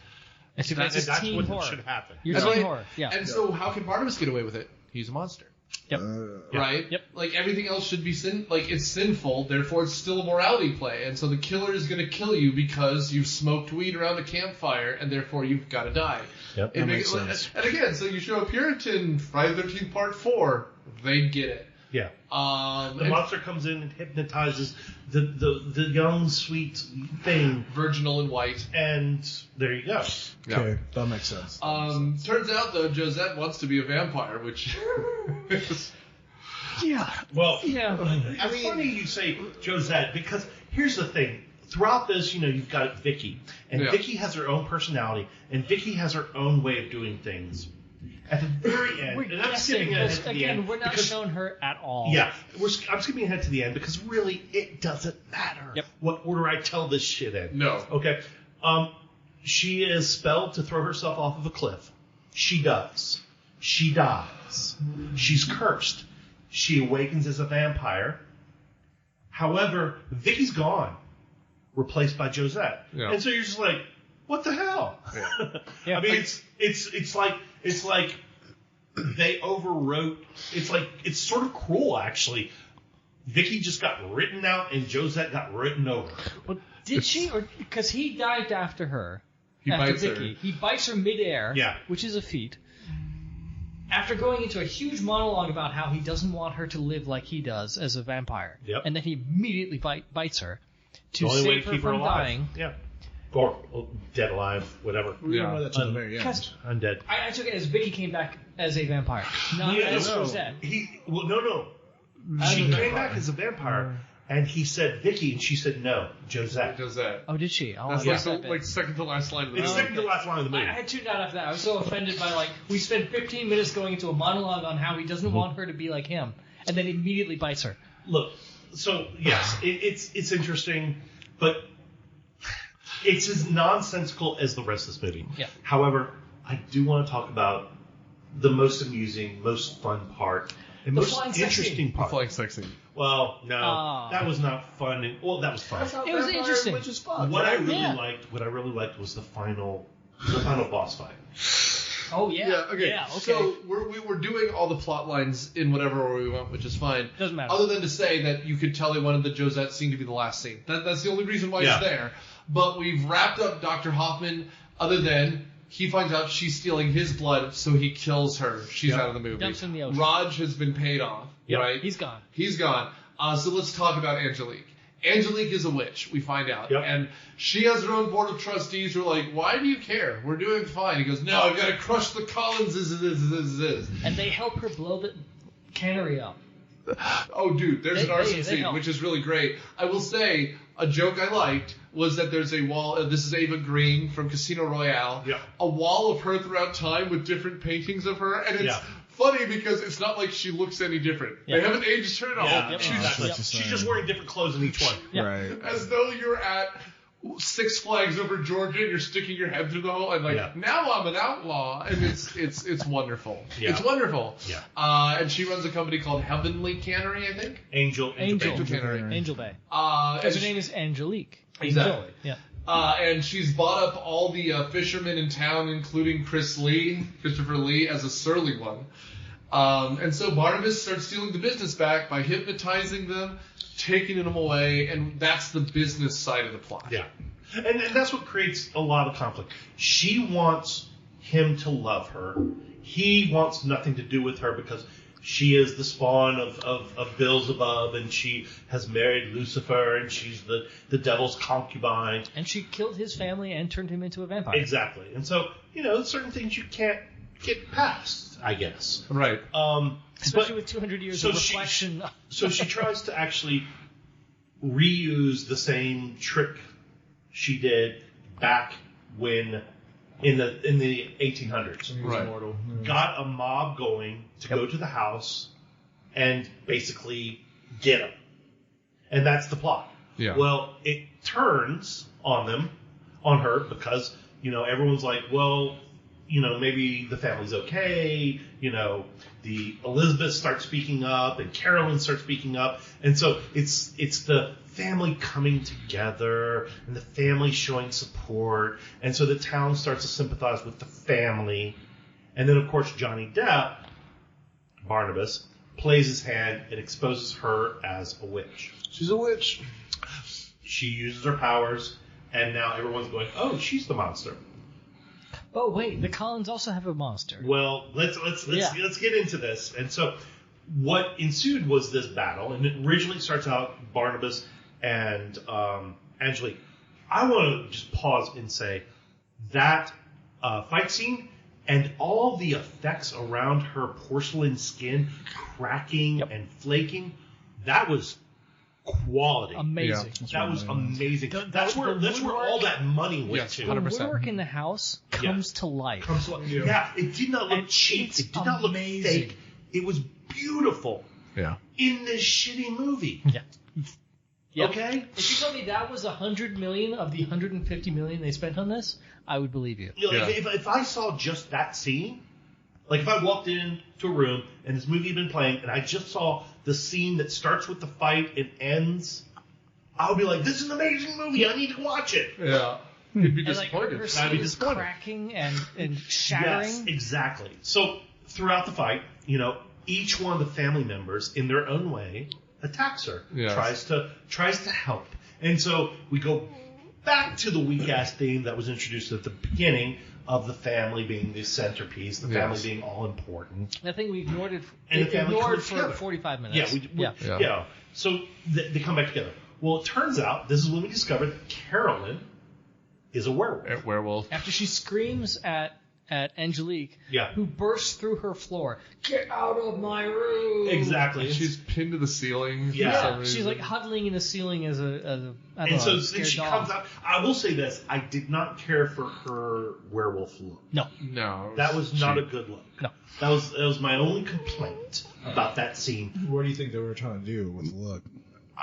And so That's teen what horror. should happen. You're teen horror. Yeah. And so how can Barnabas get away with it? He's a monster. Yep. Right? Yep. Like everything else should be it's sinful, therefore it's still a morality play. And so the killer is going to kill you because you've smoked weed around a campfire and therefore you've got to die. Yep. That makes sense. And again, so you show a Puritan Friday the 13th Part 4, they get it. Yeah. The monster comes in and hypnotizes the young, sweet thing. Virginal and white. And there you go. Okay, that makes sense. Turns out, though, Josette wants to be a vampire, which is... Yeah. Well, yeah. It's funny you say Josette, because here's the thing. Throughout this, you've got Vicky. And Vicky has her own personality. And Vicky has her own way of doing things. At the very end, We're and I'm skipping ahead to the end. We're not shown her at all. Yeah, I'm skipping ahead to the end because really it doesn't matter what order I tell this shit in. No. Okay. She is spelled to throw herself off of a cliff. She does. She dies. She's cursed. She awakens as a vampire. However, Vicky's gone, replaced by Josette. Yeah. And so you're just like, what the hell? Yeah. I mean, it's like they overwrote. It's sort of cruel, actually. Vicky just got written out and Josette got written over. Well, did she? Or because he dived after her. He after bites Vicky. her. He bites her midair, which is a feat. After going into a huge monologue about how he doesn't want her to live like he does as a vampire. Yep. And then he immediately bites her to the only way save to her keep her from alive. dying. Yeah. Or dead alive, whatever. We don't know that till the very end. Because Undead. I took it as Vicky came back as a vampire, not as Josette. No. She came back as a vampire, and he said Vicky, and she said no, Josette. Josette. Oh, did she? Oh, That's I like second to last line of the It's movie. second to last line of the movie. I had tuned out after that. I was so offended by, we spent 15 minutes going into a monologue on how he doesn't want her to be like him, and then immediately bites her. Look, so, yes, it's interesting, but it's as nonsensical as the rest of this movie. Yeah. However, I do want to talk about the most amusing, most fun part, and The most flying sex interesting scene. The part. flying sex scene. Well, no, that was not fun. That was fun. It was interesting. Which is fun. What I really liked was the final boss fight. Oh, yeah. Yeah, okay. Yeah, okay. So we're doing all the plot lines in whatever order we want, which is fine. Doesn't matter. Other than to say that you could tell they wanted the Josette scene to be the last scene. That's the only reason why it's there. But we've wrapped up Dr. Hoffman, other than he finds out she's stealing his blood, so he kills her. She's out of the movie. Dumps in the ocean. Raj has been paid off, right? He's gone. He's gone. So let's talk about Angelique. Angelique is a witch, we find out. Yep. And she has her own board of trustees who are like, why do you care? We're doing fine. He goes, no, I've got to crush the Collinses. And they help her blow the cannery up. Oh, dude, there's an arson they scene, help. which is really great. I will say, a joke I liked was that there's a wall, this is Ava Green from Casino Royale, Yeah. a wall of her throughout time with different paintings of her, and it's funny because it's not like she looks any different. Yeah. They haven't aged her at all. Yeah, She's she's just wearing different clothes in each one. Yeah. Right. as though you're at Six Flags over Georgia and you're sticking your head through the hole and now I'm an outlaw, and it's wonderful. Yeah. It's wonderful. Yeah. And she runs a company called Heavenly Cannery, I think. Angel Cannery. Angel Bay. And Because her name is Angelique. Exactly. Yeah. And she's bought up all the fishermen in town, including Christopher Lee, as a surly one. And so Barnabas starts stealing the business back by hypnotizing them, taking them away, and that's the business side of the plot. Yeah. And that's what creates a lot of conflict. She wants him to love her. He wants nothing to do with her because she is the spawn of Beelzebub, and she has married Lucifer, and she's the devil's concubine. And she killed his family and turned him into a vampire. Exactly. And so, certain things you can't get past, I guess. Right. Especially with 200 years of reflection. So she tries to actually reuse the same trick she did back when in the 1800s. Right. Immortal. Got a mob going to go to the house and basically get him. And that's the plot. Yeah. Well, it turns on her, because, everyone's like, well, maybe the family's okay. The Elizabeth starts speaking up and Carolyn starts speaking up. And so it's the family coming together and the family showing support. And so the town starts to sympathize with the family. And then, of course, Johnny Depp, Barnabas, plays his hand and exposes her as a witch. She's a witch. She uses her powers, and now everyone's going, oh, she's the monster. Oh wait, the Collins also have a monster. Well, let's get into this. And so, what ensued was this battle, and it originally starts out Barnabas and Angelique. I want to just pause and say that fight scene and all the effects around her porcelain skin cracking and flaking, that was quality. Amazing. That was amazing. That's where all that money went to. The 100%. woodwork in the house comes to life. Yeah, it did not look And cheap. it's It did not look amazing. fake. It was beautiful Yeah. in this shitty movie. Yeah. Yeah. Okay? If you told me that was $100 million of the $150 million they spent on this, I would believe you. If I saw just that scene, like if I walked into a room and this movie had been playing and I just saw the scene that starts with the fight and ends, I would be like, this is an amazing movie. I need to watch it. Yeah. You'd be And like disappointed. her I'd skin be is disappointed. cracking and shattering. Yes, exactly. So throughout the fight, each one of the family members, in their own way, attacks her, Yes. tries to help. And so we go back to the weak-ass theme that was introduced at the beginning of the family being the centerpiece, the family Yes. being all important. I think we ignored it. And the family ignored comes for together. 45 minutes. Yeah. So they come back together. Well, it turns out this is when we discovered that Carolyn is a werewolf. Werewolf. After she screams at Angelique, Yeah. who bursts through her floor, "Get out of my room!" Exactly. And she's pinned to the ceiling. Yeah. For some She's reason. like huddling in the ceiling as a I don't And know, so a then scared she dog. comes out. I will say this: I did not care for her werewolf look. No. No. That was not a cheap. good look. No. That was my only complaint about that scene. What do you think they were trying to do with the look?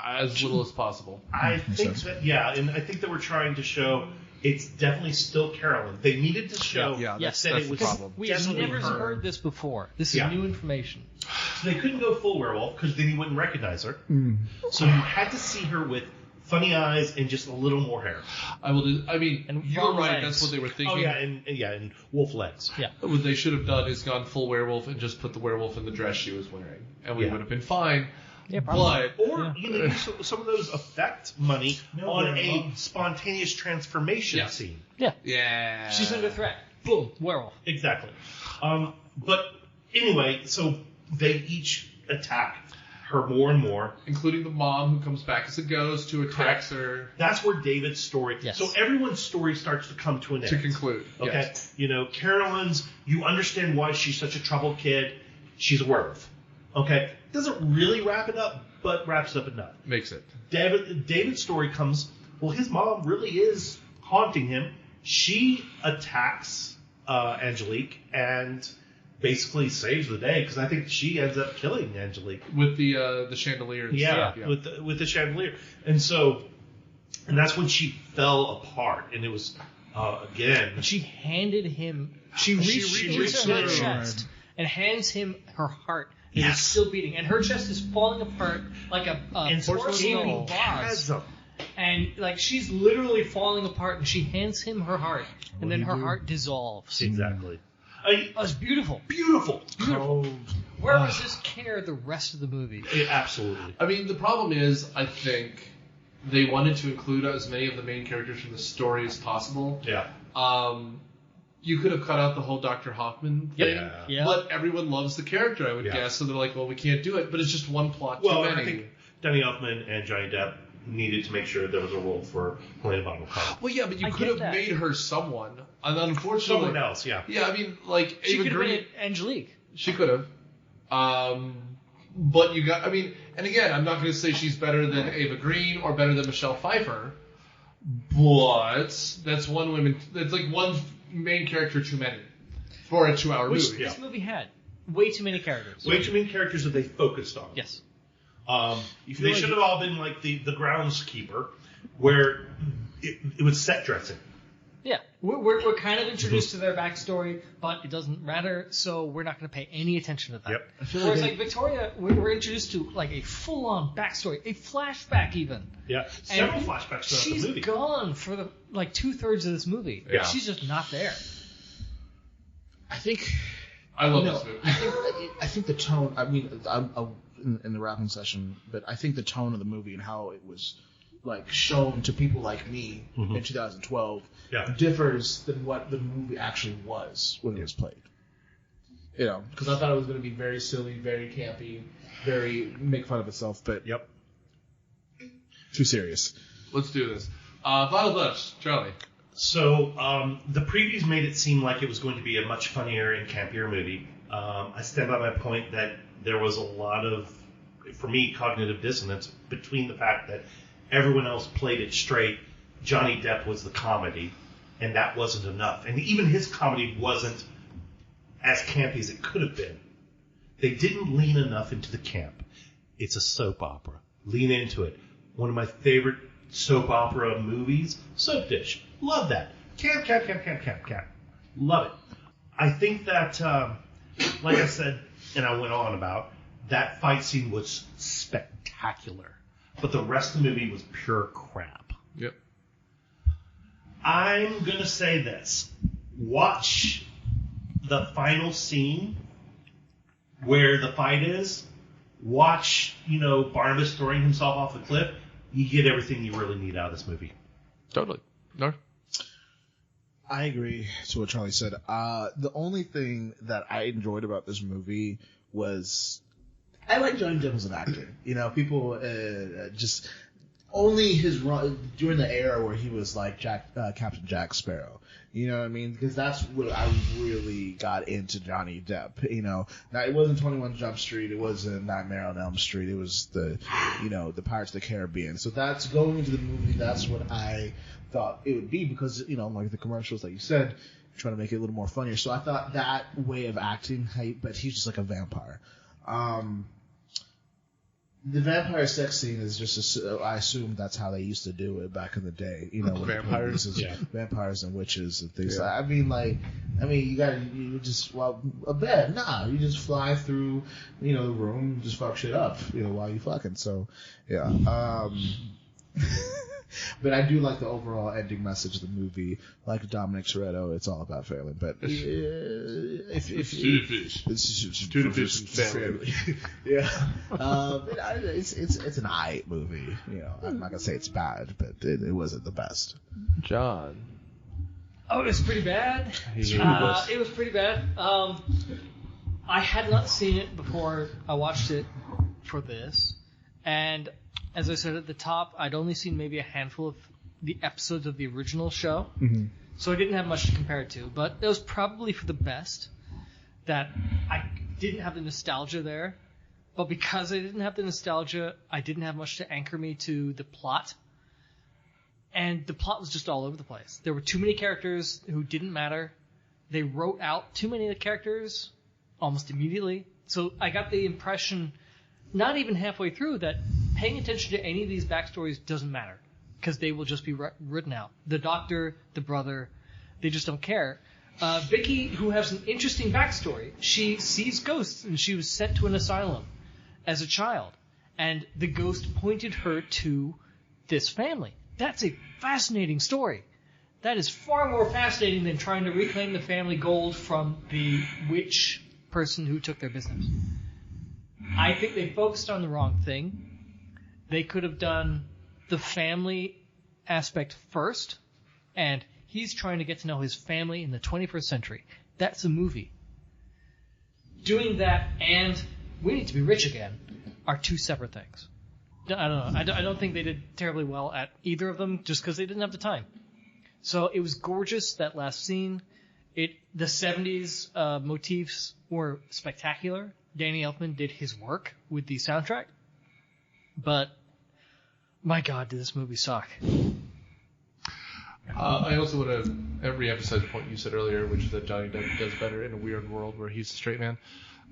As little as possible. I think that and I think that we're trying to show it's definitely still Carolyn. They needed to show Yes, that that's it the was problem. We have definitely never her. heard this before. This is Yeah. new information. So they couldn't go full werewolf because then you wouldn't recognize her. So you had to see her with funny eyes and just a little more hair. I mean, And you're long right. legs. That's what they were thinking. Oh yeah, and wolf legs. Yeah. What they should have done is gone full werewolf and just put the werewolf in the dress she was wearing, and we Yeah. would have been fine. Yeah, probably. But Or you know, use some of those effect money No, on they're a not. spontaneous transformation Yeah. scene. Yeah. yeah, She's under threat. Boom. Werewolf. Exactly. But anyway, so they each attack her more and more. including the mom who comes back as a ghost who attacks her That's where David's story. Yes. So everyone's story starts to come to an end. to conclude. Okay. Yes. You know, Carolyn's. You understand why she's such a troubled kid. She's a werewolf. Okay. Doesn't really wrap it up, but wraps it up enough. Makes it. David's story comes. Well, his mom really is haunting him. She attacks Angelique and basically saves the day because I think she ends up killing Angelique. With the chandelier. And Yeah, stuff, with the chandelier, and that's when she fell apart, and it was again. She handed him. She reached reached into her through. chest and hands him her heart. It is Yes. still beating, and her chest is falling apart like a And porcelain vase. chasm. And like she's literally falling apart, and she hands him her heart, and then her heart dissolves. Exactly. It was beautiful. Beautiful. Where was this care the rest of the movie? Absolutely. I mean, the problem is, I think they wanted to include as many of the main characters from the story as possible. Yeah. You could have cut out the whole Dr. Hoffman thing, Yeah. but everyone loves the character, I would Yeah. guess. So they're like, well, we can't do it, but it's just one plot Well, too I many. think Danny Elfman and Johnny Depp needed to make sure there was a role for Helena Bonham Carter. Well, yeah, but you I could get have that. made her someone, and unfortunately, Someone else, yeah. Yeah, I mean, like She Ava could have Green, been Angelique. she could have. But you got, I mean, and again, I'm not going to say she's better than Ava Green or better than Michelle Pfeiffer, but that's like one main character too many for a 2-hour Which movie. this movie had. Way too many characters. Way too many characters that they focused on. Yes. They should have all been like the groundskeeper, where it was set dressing. Yeah. We're kind of introduced to their backstory, but it doesn't matter, so we're not going to pay any attention to that. Yep. I feel Whereas like like Victoria, we're introduced to like a full-on backstory, a flashback even. Yeah, several And flashbacks throughout She's the movie. gone for the like 2/3 of this movie. Yeah. She's just not there. I think I love No, this movie. I think the tone. I mean, I'm in the rapping session, but I think the tone of the movie and how it was like shown to people like me in 2012 Yeah. differs than what the movie actually was when it was played. You know, because I thought it was going to be very silly, very campy, very make fun of itself, but Yep. too serious. Let's do this. Final thoughts, Charlie. So the previews made it seem like it was going to be a much funnier and campier movie. I stand by my point that there was a lot of, for me, cognitive dissonance between the fact that everyone else played it straight. Johnny Depp was the comedy, and that wasn't enough. And even his comedy wasn't as campy as it could have been. They didn't lean enough into the camp. It's a soap opera. Lean into it. One of my favorite soap opera movies, Soap Dish. Love that. Camp. Love it. I think that, like I said, and I went on about, that fight scene was spectacular. But the rest of the movie was pure crap. Yep. I'm going to say this. Watch the final scene where the fight is watch, Barnabas throwing himself off the cliff, you get everything you really need out of this movie. Totally. No. I agree to what Charlie said. The only thing that I enjoyed about this movie was I like Johnny Depp as an actor. People just only his run during the era where he was like Captain Jack Sparrow. You know what I mean? Because that's what I really got into Johnny Depp. Now it wasn't 21 Jump Street. It wasn't Nightmare on Elm Street. It was the Pirates of the Caribbean. So that's going into the movie. That's what I thought it would be because like the commercials that you said, trying to make it a little more funnier. So I thought that way of acting, but he's just like a vampire. The vampire sex scene is just I assume that's how they used to do it back in the day. With vampires, vampires and witches and things. Yeah. You just a bed. Nah, you just fly through, the room, just fuck shit up, while you fucking. So, yeah. But I do like the overall ending message of the movie. Like Dominic Toretto, it's all about family. But it's to the fish family. Yeah. It's an aight movie. I'm not gonna say it's bad, but it wasn't the best. John. Oh, it was pretty bad. It was pretty bad. I had not seen it before I watched it for this, and as I said at the top, I'd only seen maybe a handful of the episodes of the original show, so I didn't have much to compare it to. But it was probably for the best that I didn't have the nostalgia there. But because I didn't have the nostalgia, I didn't have much to anchor me to the plot. And the plot was just all over the place. There were too many characters who didn't matter. They wrote out too many of the characters almost immediately. So I got the impression, not even halfway through, that paying attention to any of these backstories doesn't matter because they will just be written out. The doctor, the brother, they just don't care. Vicky, who has an interesting backstory, she sees ghosts and she was sent to an asylum as a child. And the ghost pointed her to this family. That's a fascinating story. That is far more fascinating than trying to reclaim the family gold from the witch person who took their business. I think they focused on the wrong thing. They could have done the family aspect first, and he's trying to get to know his family in the 21st century. That's a movie. Doing that and We Need to Be Rich Again are two separate things. I don't know. I don't think they did terribly well at either of them just because they didn't have the time. So it was gorgeous, that last scene. The 70s motifs were spectacular. Danny Elfman did his work with the soundtrack. But, my God, did this movie suck. I also want to re-emphasize the point you said earlier, which is that Johnny Depp does better in a weird world where he's a straight man.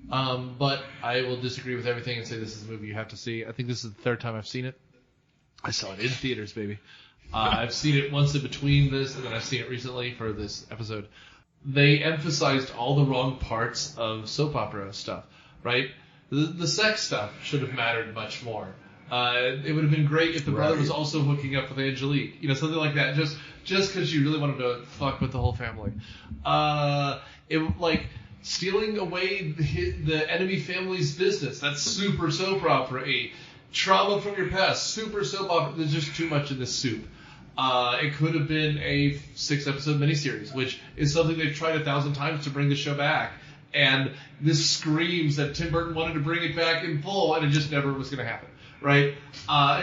But I will disagree with everything and say this is a movie you have to see. I think this is the third time I've seen it. I saw it in theaters, baby. I've seen it once in between this, and then I've seen it recently for this episode. They emphasized all the wrong parts of soap opera stuff, right? The sex stuff should have mattered much more. It would have been great if the brother was also hooking up with Angelique, something like that. Just because you really wanted to fuck with the whole family. Stealing away the enemy family's business. That's super soap opera-y. Trauma from your past. Super soap opera. There's just too much in this soup. It could have been a 6-episode miniseries, which is something they've tried 1,000 times to bring the show back. And this screams that Tim Burton wanted to bring it back in full, and it just never was going to happen. Right?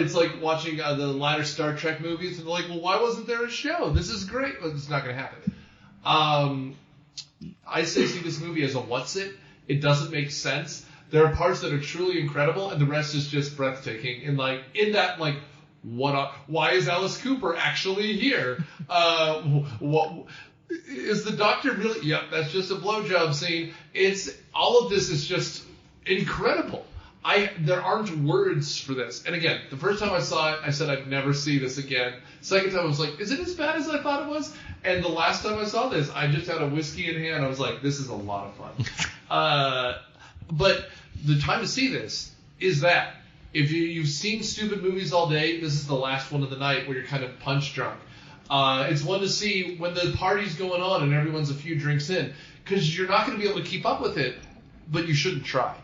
It's like watching the latter Star Trek movies, and they're like, well, why wasn't there a show? This is great. But it's not going to happen. I say see this movie as a what's it. It doesn't make sense. There are parts that are truly incredible, and the rest is just breathtaking. And why is Alice Cooper actually here? What is the doctor really? Yep, that's just a blowjob scene. All of this is just incredible. There aren't words for this. And again, the first time I saw it, I said I'd never see this again. Second time I was like, is it as bad as I thought it was? And the last time I saw this, I just had a whiskey in hand. I was like, this is a lot of fun. But the time to see this is that. If you've seen stupid movies all day, this is the last one of the night where you're kind of punch drunk. It's one to see when the party's going on and everyone's a few drinks in, because you're not going to be able to keep up with it, but you shouldn't try.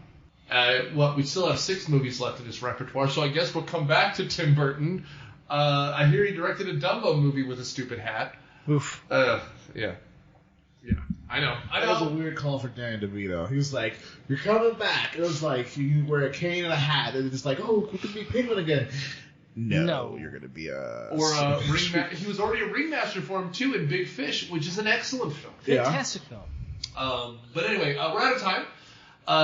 We still have 6 movies left in his repertoire, so I guess we'll come back to Tim Burton. I hear he directed a Dumbo movie with a stupid hat. Oof. Yeah. Yeah, I know. That was a weird call for Danny DeVito. He was like, "You're coming back." It was like you wear a cane and a hat, and it's just like, "Oh, we could be Penguin again." No, you're gonna be a. Or he was already a ringmaster for him too in Big Fish, which is an excellent film. Fantastic film. But anyway, we're out of time.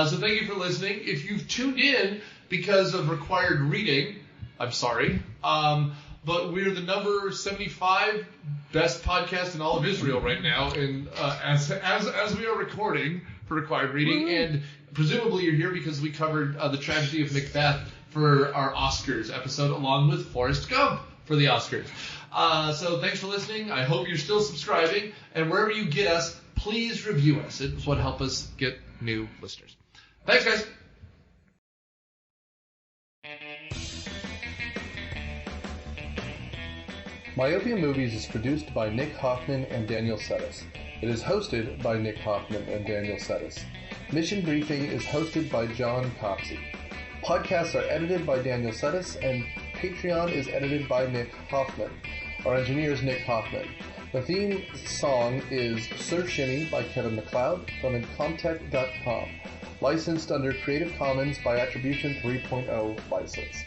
So thank you for listening. If you've tuned in because of required reading, I'm sorry. But we're the number 75 best podcast in all of Israel right now, and as we are recording for required reading, and presumably you're here because we covered the tragedy of Macbeth for our Oscars episode, along with Forrest Gump for the Oscars. So thanks for listening. I hope you're still subscribing, and wherever you get us, please review us. It's what helps us get new listeners. Thanks, guys. Myopia Movies is produced by Nick Hoffman and Daniel Settis. It is hosted by Nick Hoffman and Daniel Settis. Mission Briefing is hosted by John Copsey. Podcasts are edited by Daniel Settis, and Patreon is edited by Nick Hoffman. Our engineer is Nick Hoffman. The theme song is Surf Shimmy by Kevin MacLeod from Incomptech.com. Licensed under Creative Commons by Attribution 3.0 license.